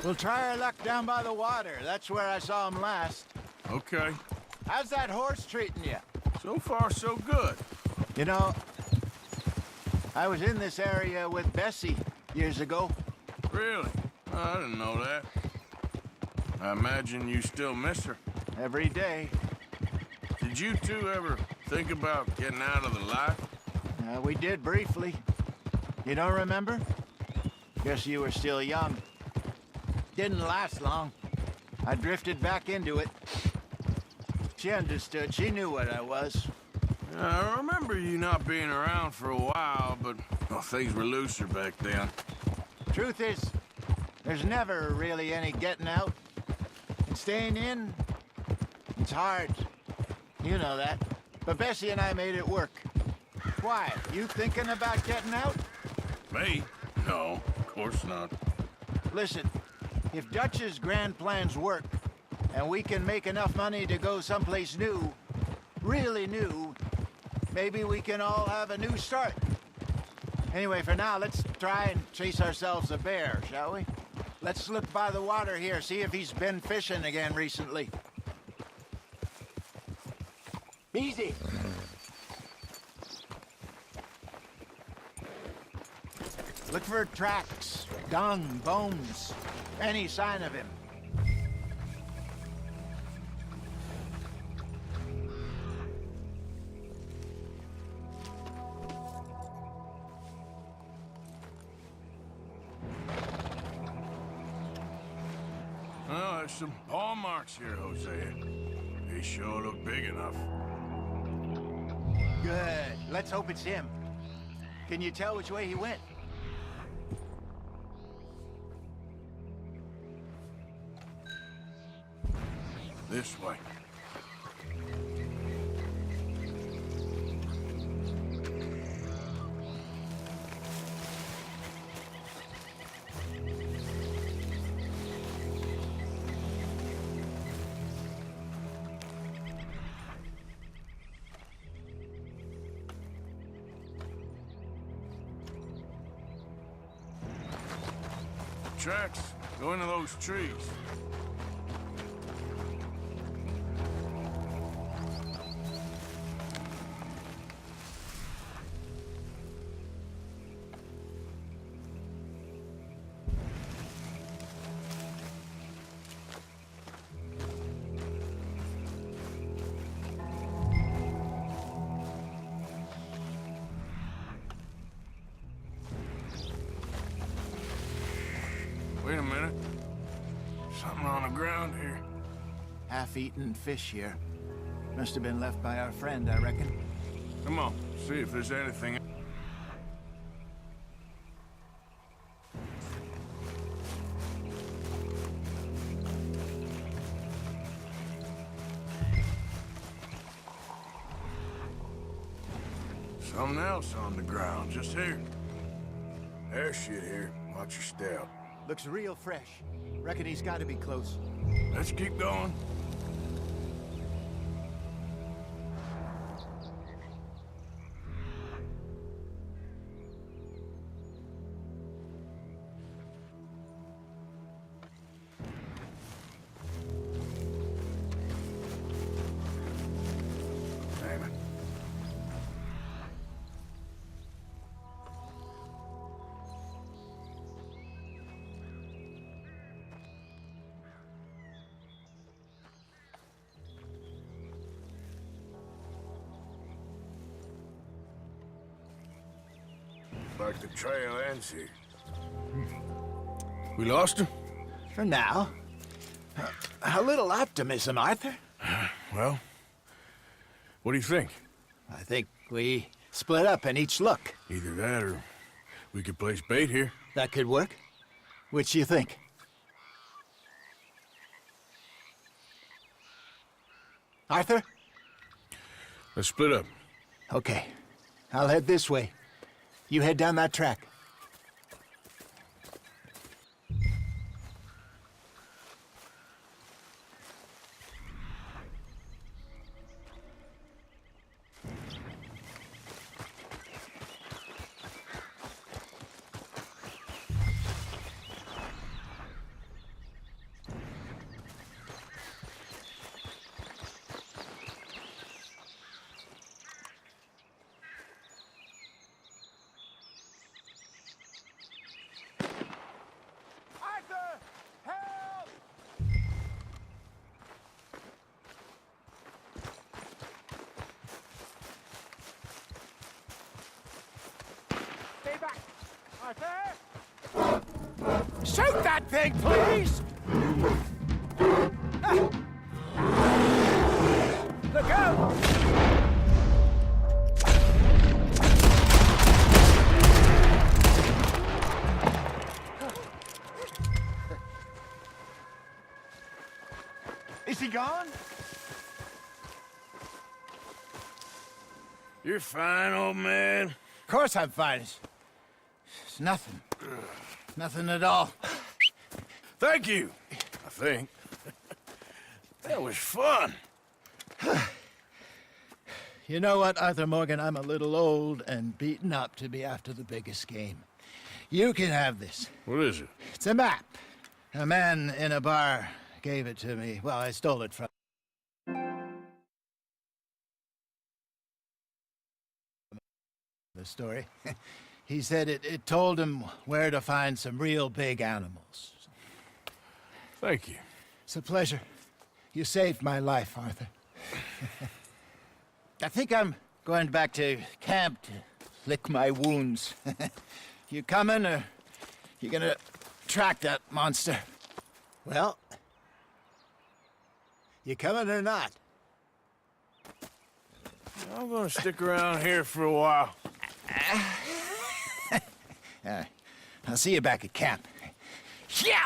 We'll try our luck down by the water. That's where I saw him last. Okay. How's that horse treating you? So far, so good. You know, I was in this area with Bessie years ago. Really? Oh, I didn't know that. I imagine you still miss her. Every day. Did you two ever think about getting out of the life? We did briefly. You don't remember? Guess you were still young. Didn't last long. I drifted back into it. She understood. She knew what I was. I remember you not being around for a while, but well, things were looser back then. Truth is, there's never really any getting out. And staying in, it's hard. You know that. But Bessie and I made it work. Why? You thinking about getting out? Me? No, of course not. Listen, if Dutch's grand plans work, and we can make enough money to go someplace new, really new, maybe we can all have a new start. Anyway, for now, let's try and chase ourselves a bear, shall we? Let's look by the water here, see if he's been fishing again recently. Easy. Look for tracks, dung, bones, any sign of him. Well, there's some paw marks here, Hosea. They sure look big enough. Good. Let's hope it's him. Can you tell which way he went? This way. Tracks. Go into those trees. Wait a minute. Something on the ground here. Half-eaten fish here. Must have been left by our friend, I reckon. Come on, see if there's anything. Something else on the ground, just here. There's shit here. Watch your step. Looks real fresh. Reckon he's got to be close. Let's keep going. Damn it. Like the trail ends here. We lost him? For now. A little optimism, Arthur. Well, what do you think? I think we split up and each look. Either that or we could place bait here. That could work. Which you think? Arthur? Let's split up. Okay. I'll head this way. You head down that track. Arthur! Shoot that thing, please! Look out! Is he gone? You're fine, old man. Of course I'm fine. It's nothing. Nothing at all. Thank you, I think. That was fun. You know what, Arthur Morgan? I'm a little old and beaten up to be after the biggest game. You can have this. What is it? It's a map. A man in a bar gave it to me. Well, I stole it from the story. He said it told him where to find some real big animals. Thank you. It's a pleasure. You saved my life, Arthur. I think I'm going back to camp to lick my wounds. You coming, or you gonna track that monster? Well, you coming or not? I'm gonna stick around here for a while. All right. I'll see you back at camp. Yeah!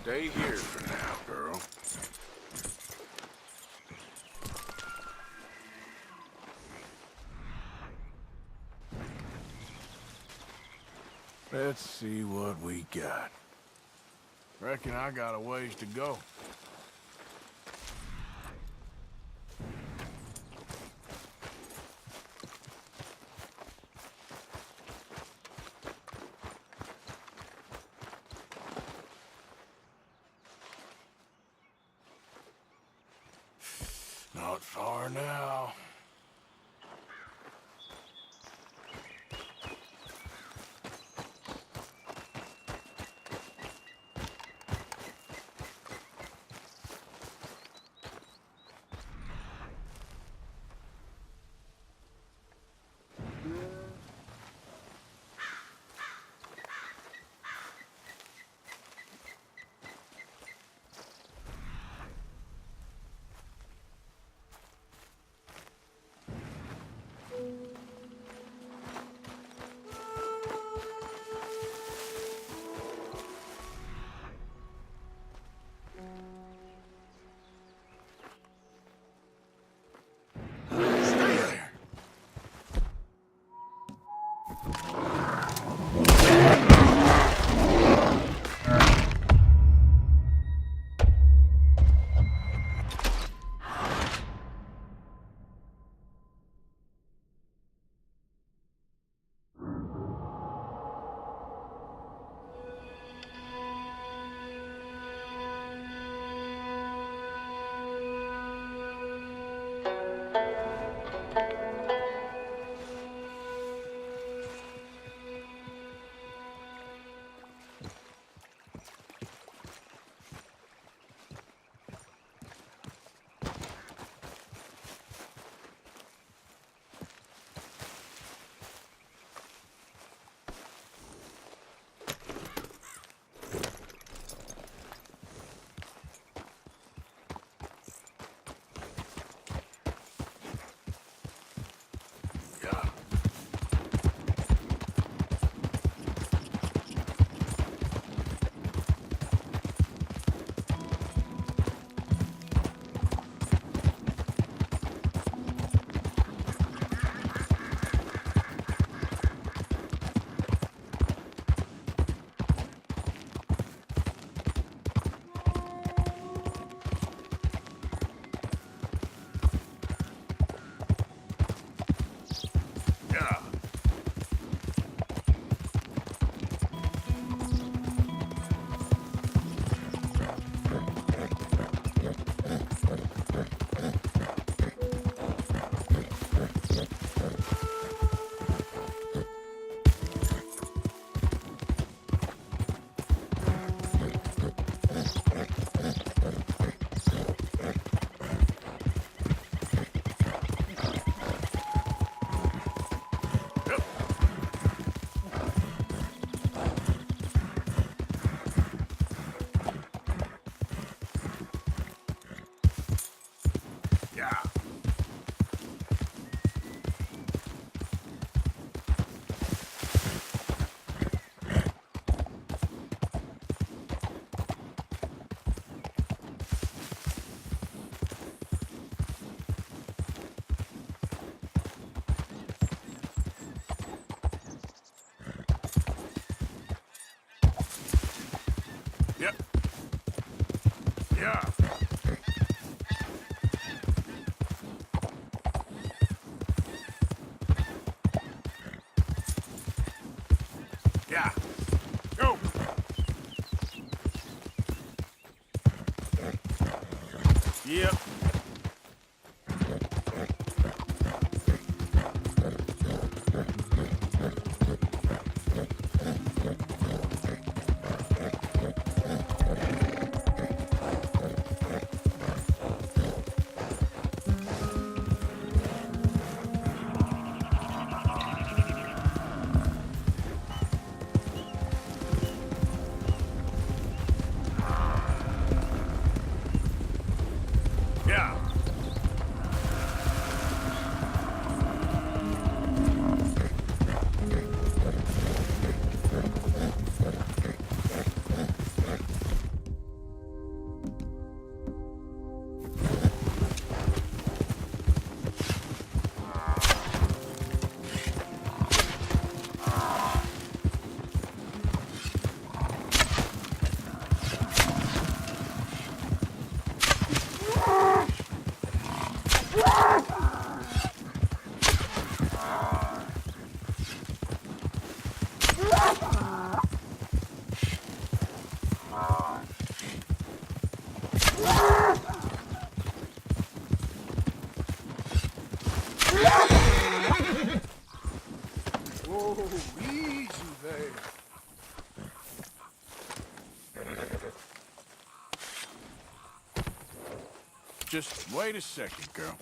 Stay here for now, girl. Let's see what we got. Reckon I got a ways to go. Not far now. Yeah. Yeah. Yeah. Go. Yep. Yeah. Whoa, easy there. Just wait a second, girl.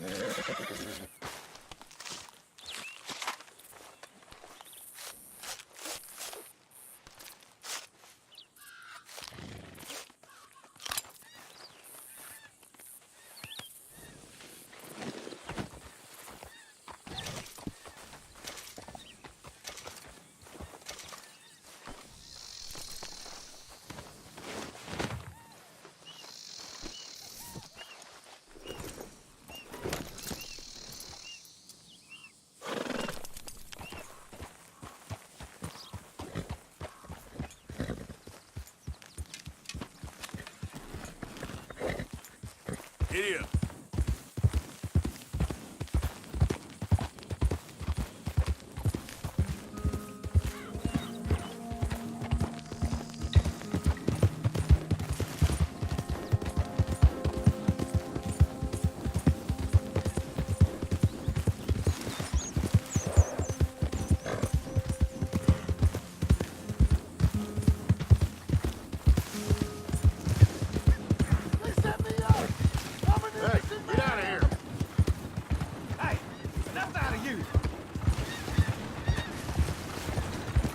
Idiot.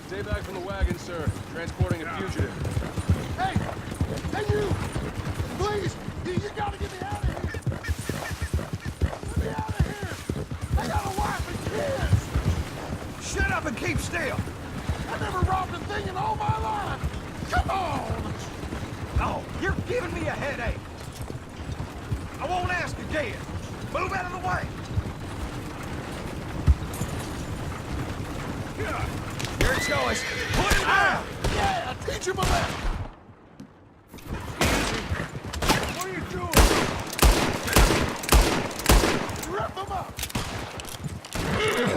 Stay back from the wagon, sir. Transporting a fugitive. Hey! Hey, you! Please! You gotta get me out of here! Get me out of here! I got a wife and kids! Shut up and keep still! I never robbed a thing in all my life! Come on! Oh, you're giving me a headache. I won't ask again. Move out of the way. Your choice. Put it down. Yeah, teach him a lesson. What are you doing? Rip him up. Shoot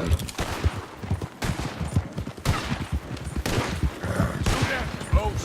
at me, close.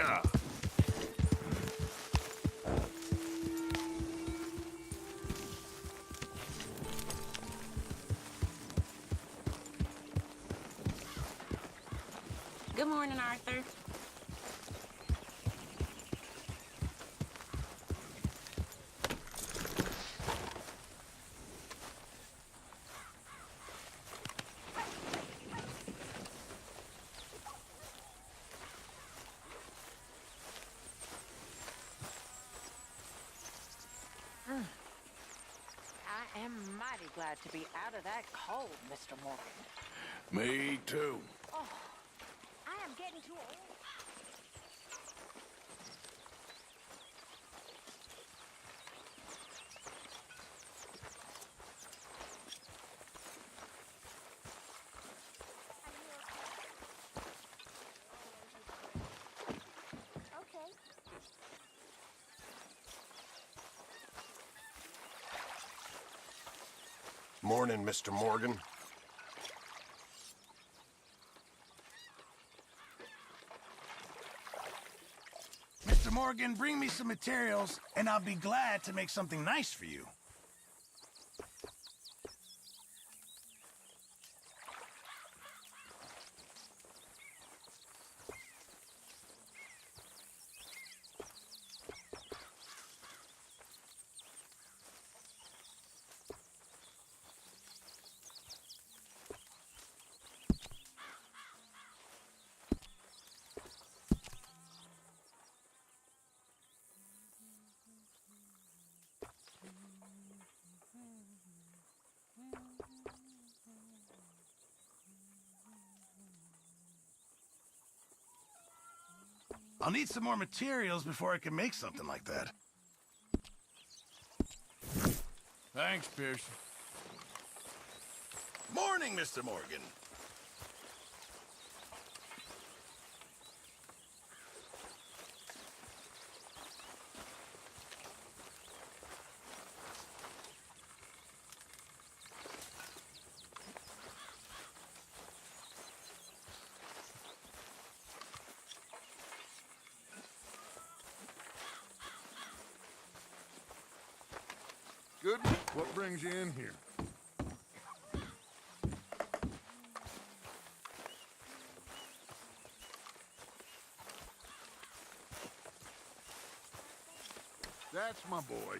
Yeah. Good morning, Arthur. I am mighty glad to be out of that cold, Mr. Morgan. Me too. Oh, I am getting too old. Okay. Morning, Mr. Morgan. Mr. Morgan, bring me some materials, and I'll be glad to make something nice for you. I'll need some more materials before I can make something like that. Thanks, Pearson. Morning, Mr. Morgan. Good. What brings you in here? That's my boy.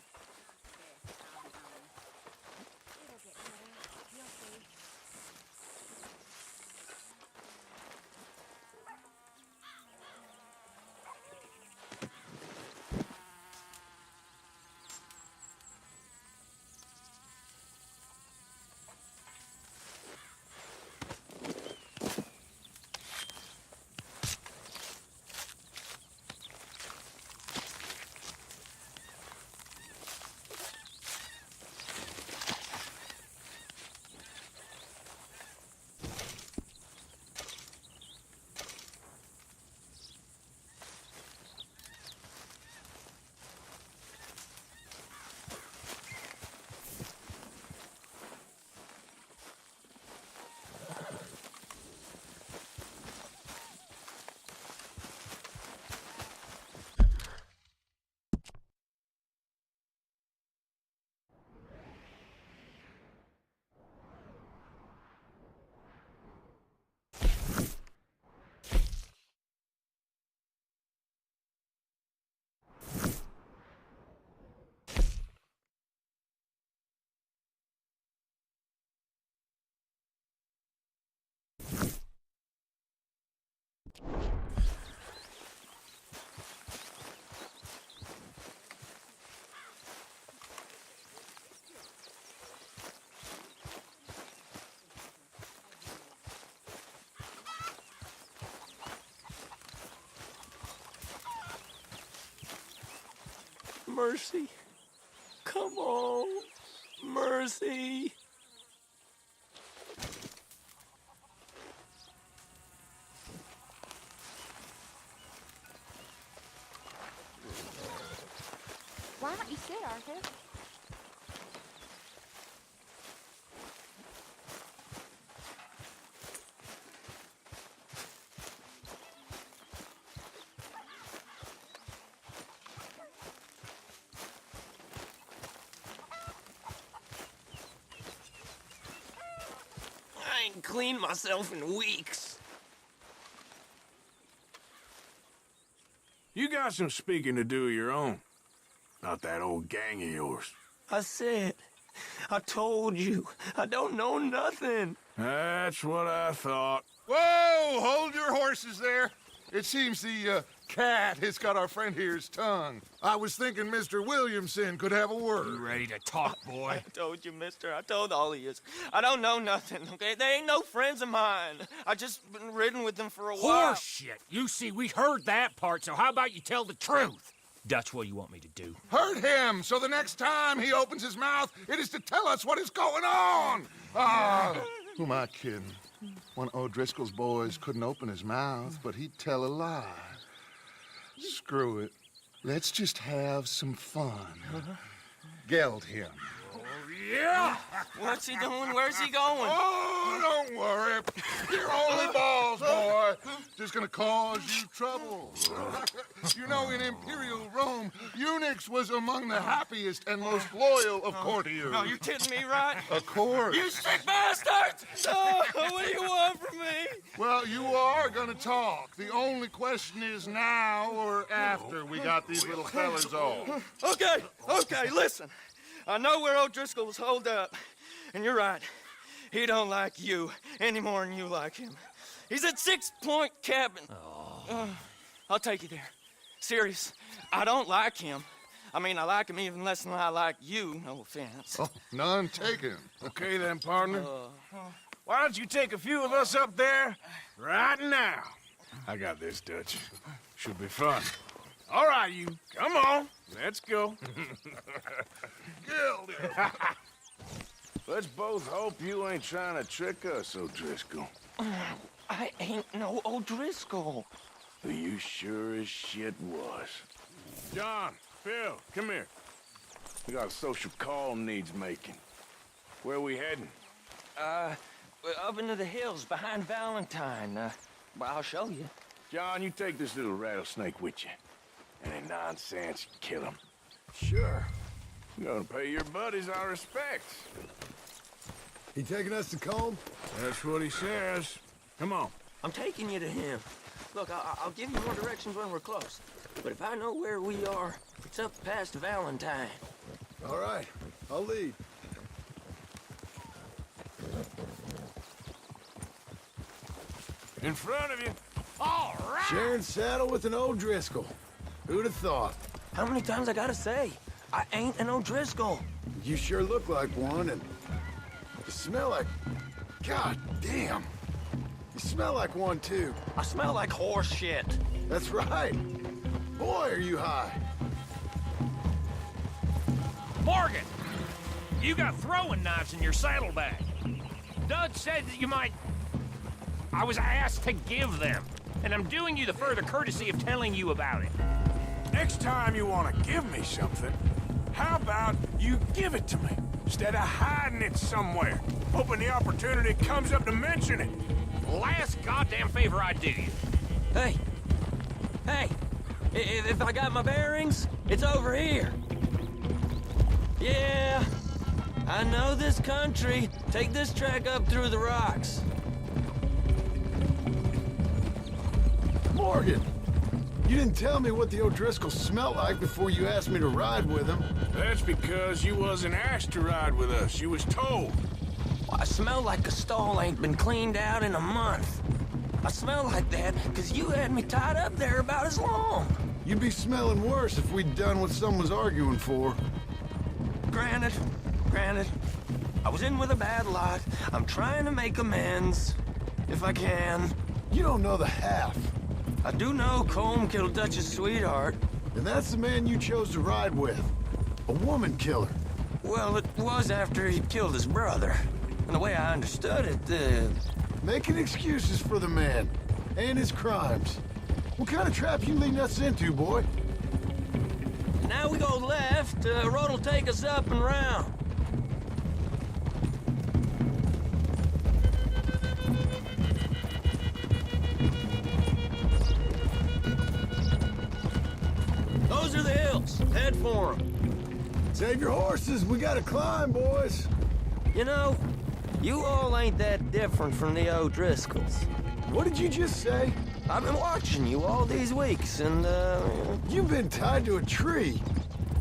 Mercy. Come on. Mercy. Why don't you sit, Arthur? ain't cleaned myself in weeks. You got some speaking to do of your own. Not that old gang of yours. I said, I told you, I don't know nothing. That's what I thought. Whoa! Hold your horses there. It seems the cat has got our friend here's tongue. I was thinking Mr. Williamson could have a word. You ready to talk, boy? I told you, mister. I told all of you. I don't know nothing, okay? They ain't no friends of mine. I just been ridden with them for a while. Horseshit. You see, we heard that part, so how about you tell the truth? Dutch, what do you want me to do? Hurt him, so the next time he opens his mouth, it is to tell us what is going on. Who am I kidding? One of O'Driscoll's boys couldn't open his mouth, but he'd tell a lie. Screw it. Let's just have some fun. Geld him. Yeah! What's he doing? Where's he going? Oh, don't worry. You're only balls, boy. Just gonna cause you trouble. You know, in Imperial Rome, eunuchs was among the happiest and most loyal of courtiers. No, you're kidding me, right? Of course. You sick bastards! Oh, what do you want from me? Well, you are gonna talk. The only question is now or after we got these little fellas off. Okay, listen. I know where O'Driscoll was holed up, and you're right. He don't like you any more than you like him. He's at 6 Point Cabin. I'll take you there. Serious, I don't like him. I mean, I like him even less than I like you, no offense. Oh, none taken. Okay then, partner. Why don't you take a few of us up there right now? I got this, Dutch. Should be fun. All right, you. Come on. Let's go. Let's both hope you ain't trying to trick us, O'Driscoll. I ain't no O'Driscoll. You sure as shit was. John, Phil, come here. We got a social call needs making. Where we heading? Up into the hills behind Valentine. Well, I'll show you. John, you take this little rattlesnake with you. Any nonsense, kill him. Sure. You're gonna pay your buddies our respects. He taking us to Combe? That's what he says. Come on. I'm taking you to him. Look, I'll give you more directions when we're close. But if I know where we are, it's up past Valentine. All right, I'll lead. In front of you. All right! Sharing saddle with an O'Driscoll. Who'd have thought? How many times I gotta say? I ain't an O'Driscoll. You sure look like one, and you smell like... God damn. You smell like one, too. I smell like horse shit. That's right. Boy, are you high. Morgan! You got throwing knives in your saddlebag. Dutch said that you might... I was asked to give them, and I'm doing you the further courtesy of telling you about it. Next time you want to give me something, how about you give it to me, instead of hiding it somewhere, hoping the opportunity comes up to mention it. Last goddamn favor I do you. Hey! If I got my bearings, it's over here. Yeah, I know this country. Take this track up through the rocks. Morgan! You didn't tell me what the O'Driscoll smelled like before you asked me to ride with him. That's because you wasn't asked to ride with us. You was told. Well, I smell like a stall ain't been cleaned out in a month. I smell like that because you had me tied up there about as long. You'd be smelling worse if we'd done what someone's arguing for. Granted. I was in with a bad lot. I'm trying to make amends, if I can. You don't know the half. I do know Colm killed Dutch's sweetheart. And that's the man you chose to ride with. A woman killer. Well, it was after he killed his brother. And the way I understood it, Making excuses for the man. And his crimes. What kind of trap you leading us into, boy? Now we go left, road'll take us up and round. Those are the hills. Head for them. Save your horses. We gotta climb, boys. You know, You all ain't that different from the O'Driscolls. What did you just say? I've been watching you all these weeks, and, You've been tied to a tree.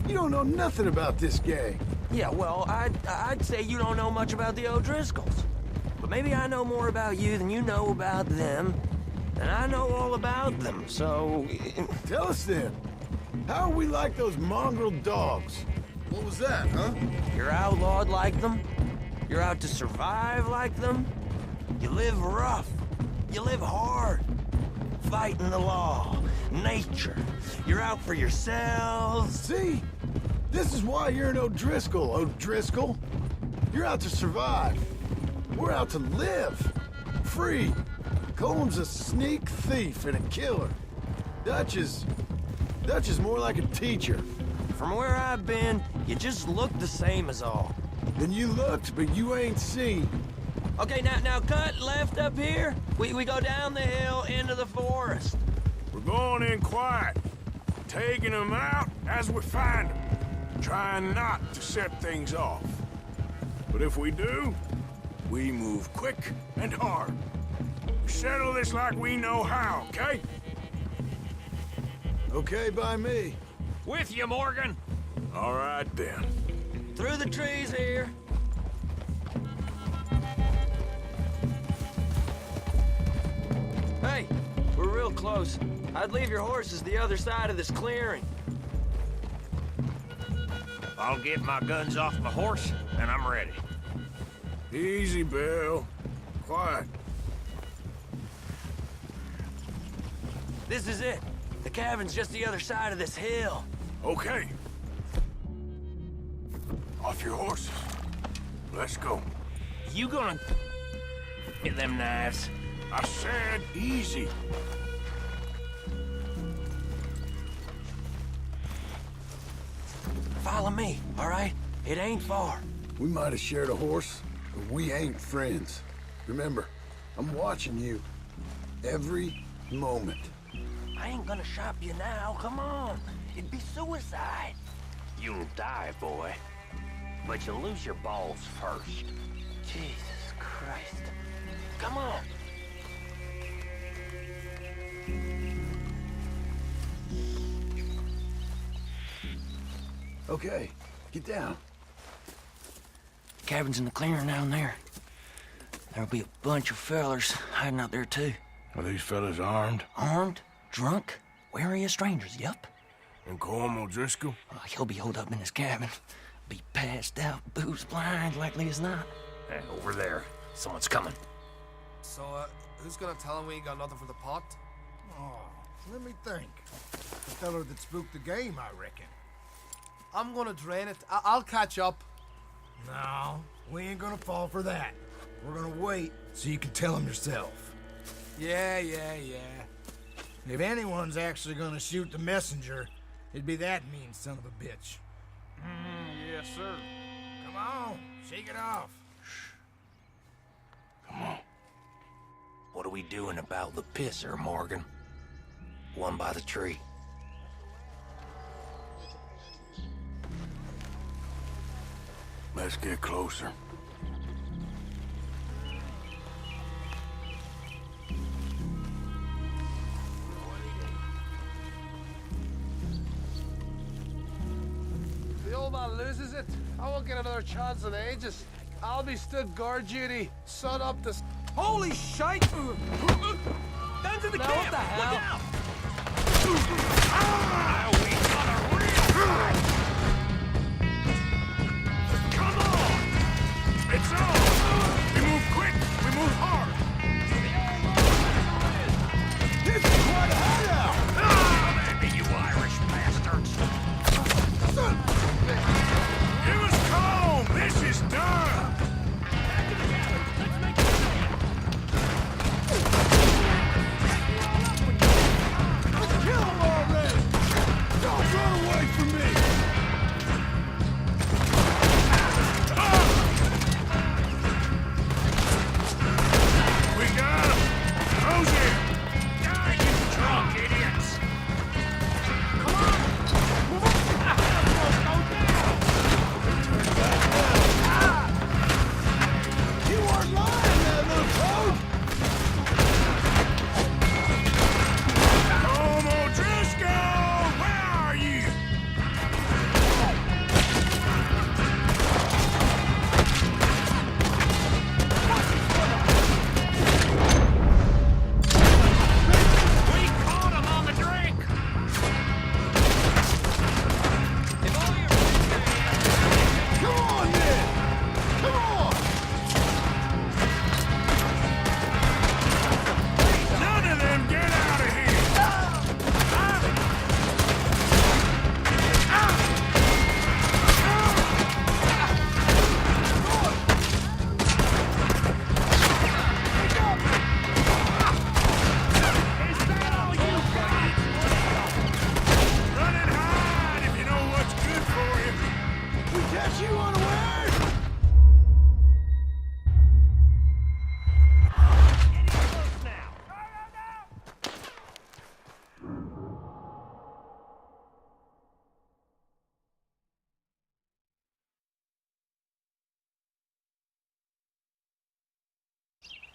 You don't know nothing about this gang. Yeah, well, I'd say you don't know much about the O'Driscolls. But maybe I know more about you than you know about them. And I know all about them, so... Tell us then. How are we like those mongrel dogs? What was that, huh? You're outlawed like them. You're out to survive like them. You live rough. You live hard. Fighting the law, nature. You're out for yourselves. See? This is why you're an O'Driscoll, O'Driscoll. You're out to survive. We're out to live. Free. Coleman's a sneak thief and a killer. Dutch is more like a teacher. From where I've been, you just look the same as all. Then you looked, but you ain't seen. Okay, now cut left up here. We go down the hill into the forest. We're going in quiet, taking them out as we find them, trying not to set things off. But if we do, we move quick and hard. We settle this like we know how, okay? Okay by me. With you, Morgan. All right, then. Through the trees here. Hey, we're real close. I'd leave your horses the other side of this clearing. I'll get my guns off my horse, and I'm ready. Easy, Bill. Quiet. This is it. The cabin's just the other side of this hill. Okay. Off your horses. Let's go. You gonna get them knives? I said easy. Follow me, all right? It ain't far. We might have shared a horse, but we ain't friends. Remember, I'm watching you. Every moment. I ain't gonna shop you now, come on. It'd be suicide. You'll die, boy. But you'll lose your balls first. Jesus Christ. Come on. Okay, get down. Cabin's in the clearing down there. There'll be a bunch of fellers hiding out there, too. Are these fellas armed? Armed? Drunk? Wary of strangers, yup. And Colm O'Driscoll? He'll be holed up in his cabin. Be passed out, booze blind, likely as not. Hey, over there. Someone's coming. So, who's gonna tell him we ain't got nothing for the pot? Oh, let me think. The feller that spooked the game, I reckon. I'm gonna drain it. I'll catch up. No, we ain't gonna fall for that. We're gonna wait so you can tell him yourself. Yeah. If anyone's actually gonna shoot the messenger, it'd be that mean son of a bitch. Yes, sir. Come on, shake it off. Come on. What are we doing about the pisser, Morgan? One by the tree. Let's get closer. The old man loses it. I won't get another chance in ages. I'll be stood guard duty. Sun up this. Holy shite! Guns in the camp! What the hell? Look out! Now we got a real fight! Come on! It's on! We move quick! We move hard! This is quite a hideout! Come at me, you Irish bastards! Give us Colm! This is done!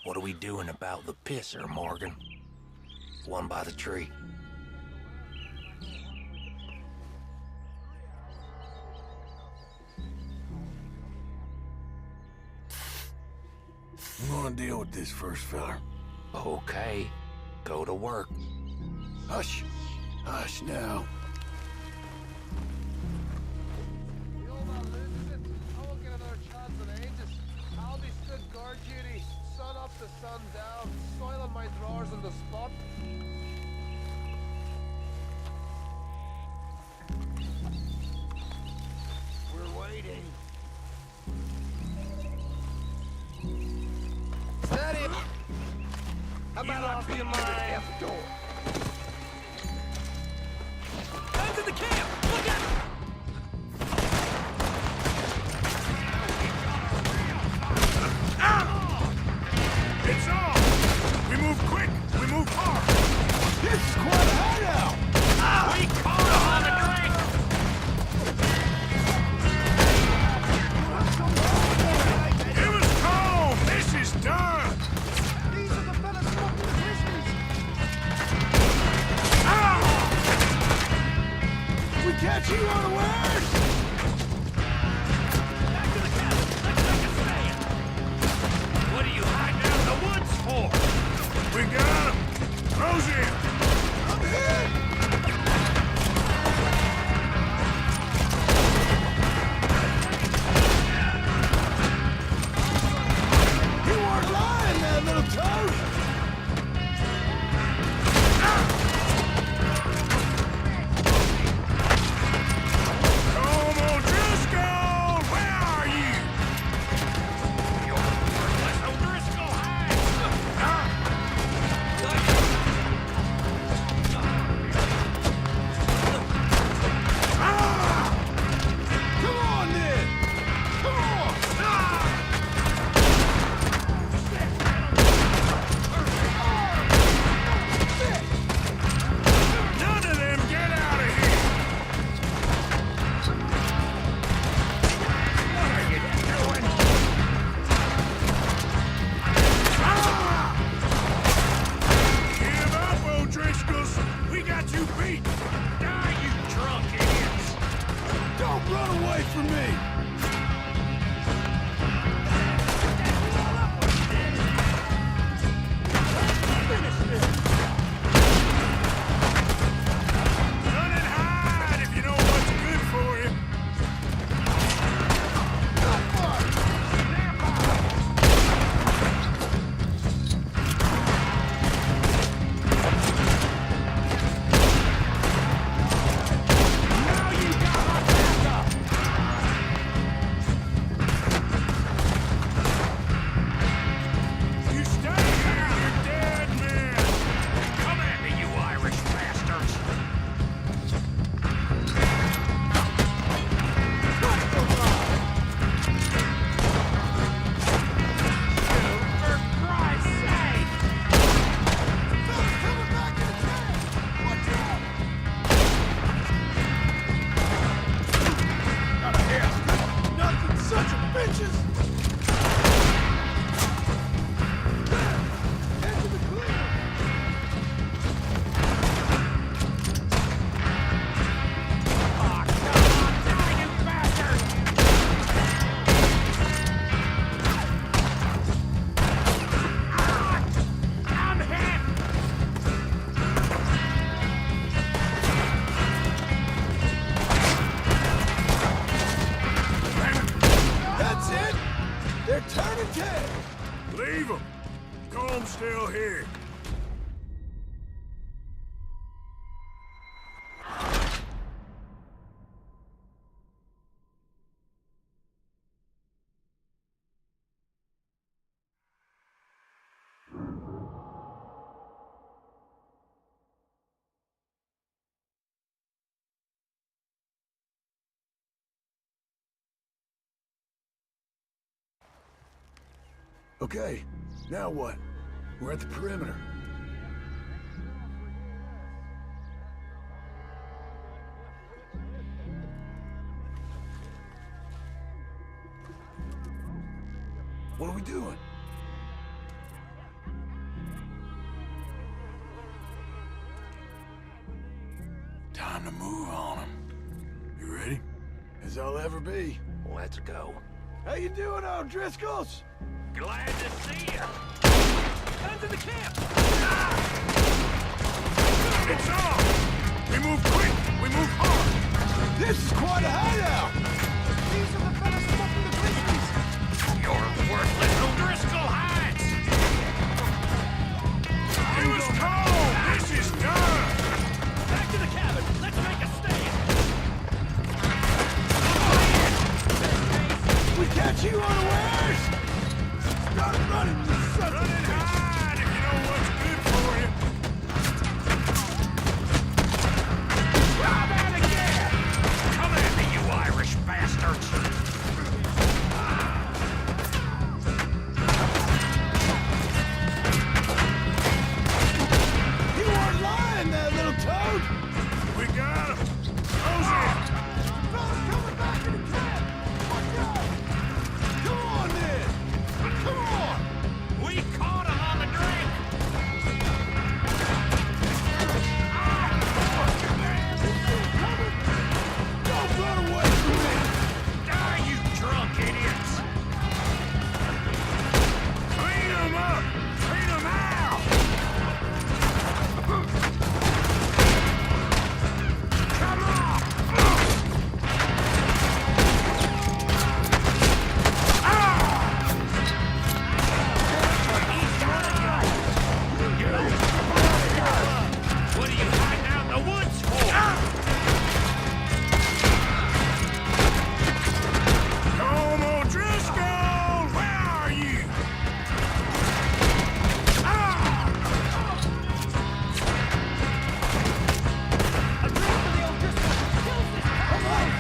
What are we doing about the pisser, Morgan? One by the tree. I'm gonna deal with this first, fella. Okay. Go to work. Hush. Hush now. The old man loses it. I won't get another chance in ages. I'll be stood guard duty, sun up to sun down, soiling my drawers on the spot. We're waiting. Steady! How about I open my F door? Guns in the camp! Look out! It's on! We move quick! We move hard! This is quite a hideout! We caught him on the drink! It was calm! This is done! These are the fellas smoking the whiskies! We catch you unawares! Back to the cabin! Let's make a stand! What are you hiding out in the woods for? We got him! Close in! I'm hit! You weren't lying there, little toad! Come on, Driscoll! Where are you? Let's O'Driscoll hide! Come on, then! Come on! None of them get out of here! What are you doing? Give up, O'Driscolls! We got you beat! Die, you drunk idiots! Don't run away from me! Run and hide if you know what's good for you! Now you got my backup! You stay here, you're dead, man! Come at me, you Irish bastards! For Christ's sake! Coming back in the camp! Watch out! Out of here! Nothing such a bitches! Into the clear! Oh, come on, die, you bastard! I'm hit! That's it! They're turning tail! Leave them! Comb's still here. Okay, now what? We're at the perimeter. What are we doing? Time to move on him. You ready? As I'll ever be. Let's go. How you doing, O'Driscolls? Glad to see you. Guns in the camp. It's on! We move quick! We move hard! This is quite a hideout! These are the fellas smoking the grizzlies! You're worthless O'Driscoll hides! It was cold! This is done! Back to the cabin. Let's make a stand. We catch you unawares! Start running, you son of a bitch! Hide if you know what's good for you! Rob out again! Come at me, you Irish bastards! You weren't lying there, little toad! We got him! Close in! Fellas coming back in the camp! Watch out! Come on, then! Come on! We caught him on the drink! Don't run away from me! Die, you drunk idiots! Clean him up! Clean him out! Come on! What are you hiding out in the woods for? Home O'Driscoll! Where are you?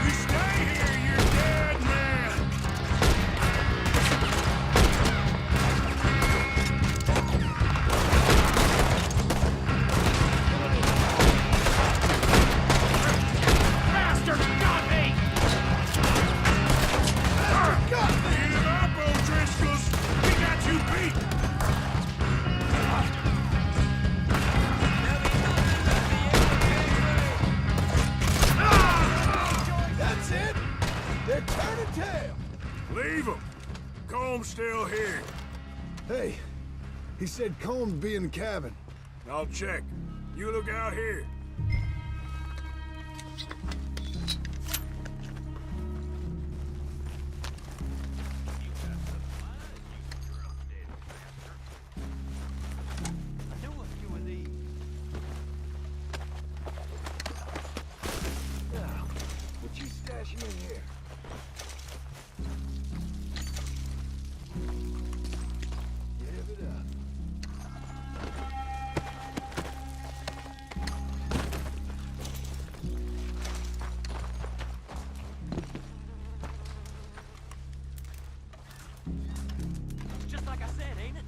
You stay here, you're dead man! Bastard got me! Get him up, O'Driscolls! We got you beat! That's it! They're turning tail! Leave him! Comb's still here. Hey, he said Combs be in the cabin. I'll check. You look out here. I knew a few of these. What you stashing in here? Give it up. Just like I said, ain't it?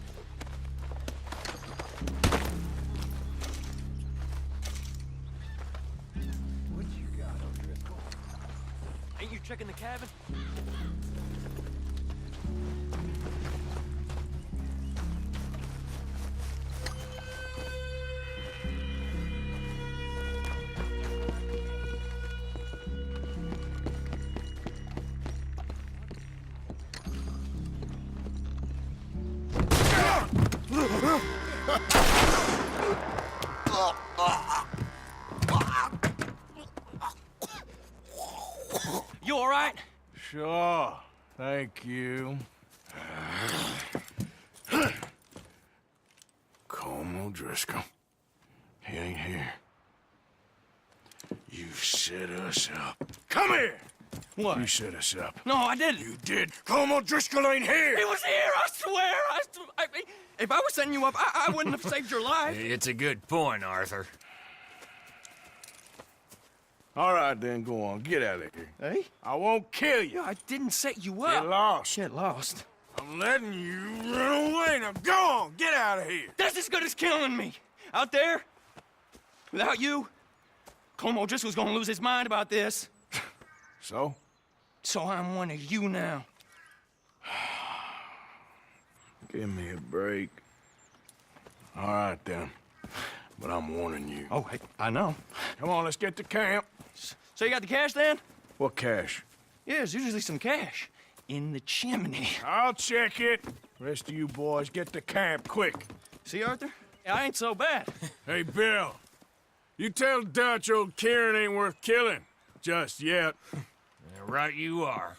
What you got, O'Driscoll? Ain't you checking the cabin? You all right? Sure. Thank you. Colm O'Driscoll. He ain't here. You set us up. Come here! What? You set us up. No, I didn't. You did. Colm O'Driscoll ain't here! He was here, I swear! If I was setting you up, I wouldn't have saved your life. It's a good point, Arthur. All right, then, go on. Get out of here. Hey? I won't kill you. I didn't set you up. Get lost. Get lost. I'm letting you run away. Now go on. Get out of here. That's as good as killing me. Out there, without you, Colm O'Driscoll's gonna lose his mind about this. So? So I'm one of you now. Give me a break. All right, then. but I'm warning you. Oh, hey, I know. Come on, let's get to camp. So you got the cash then? What cash? Yeah, there's usually some cash in the chimney. I'll check it. Rest of you boys, get to camp, quick. See, Arthur? I ain't so bad. Hey, Bill. You tell Dutch old Kieran ain't worth killing. Just yet. Yeah, right you are.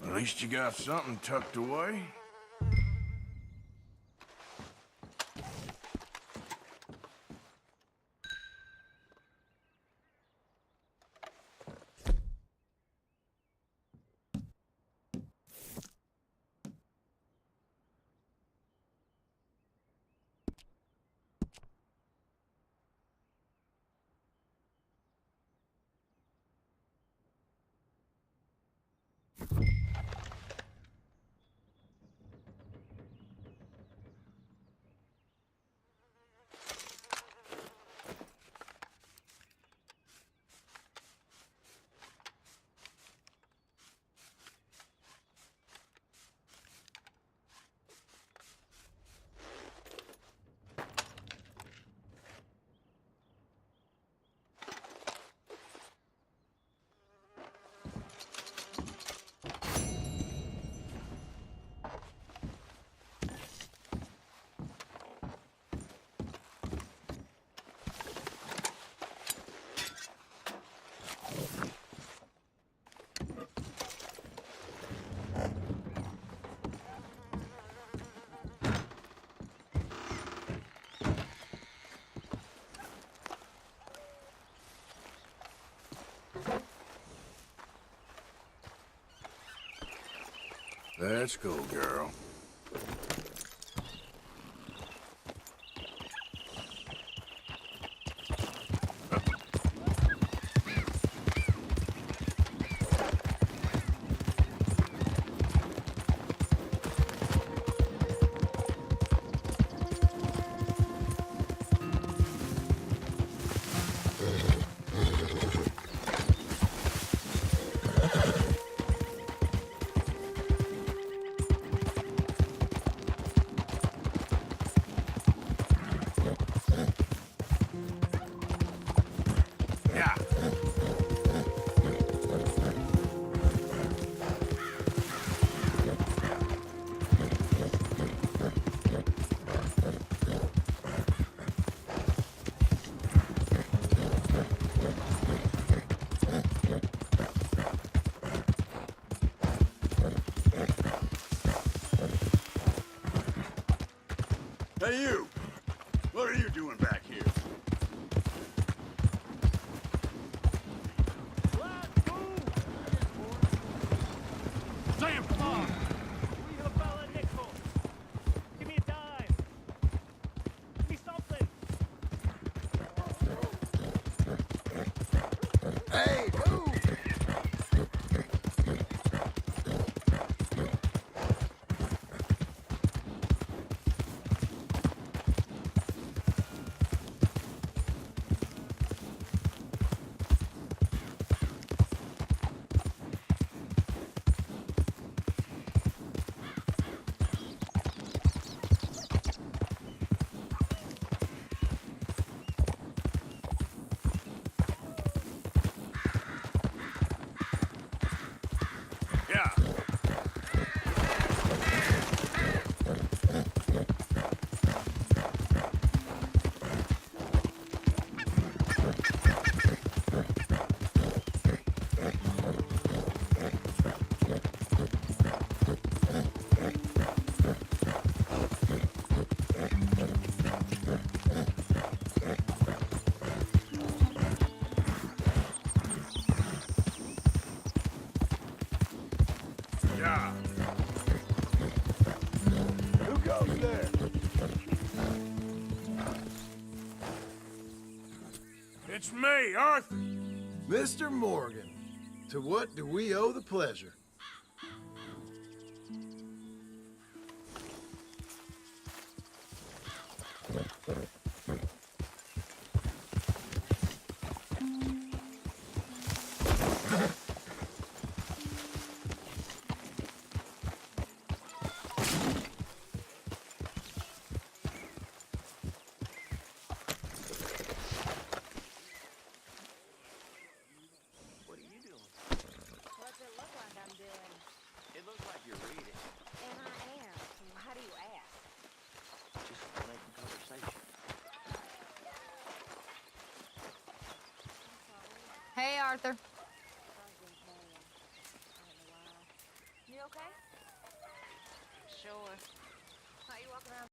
At least you got something tucked away. Let's go, girl. Hey, you! What are you doing back here? Sam, come on! We have about a nickel. Give me a dime. Give me something. Hey, move! It's me, Arthur. Mr. Morgan, to what do we owe the pleasure? What's it look like I'm doing? It looks like you're reading. And I am. Why do you ask? Just making conversation. Hey, Arthur. You okay? Sure. How you walking around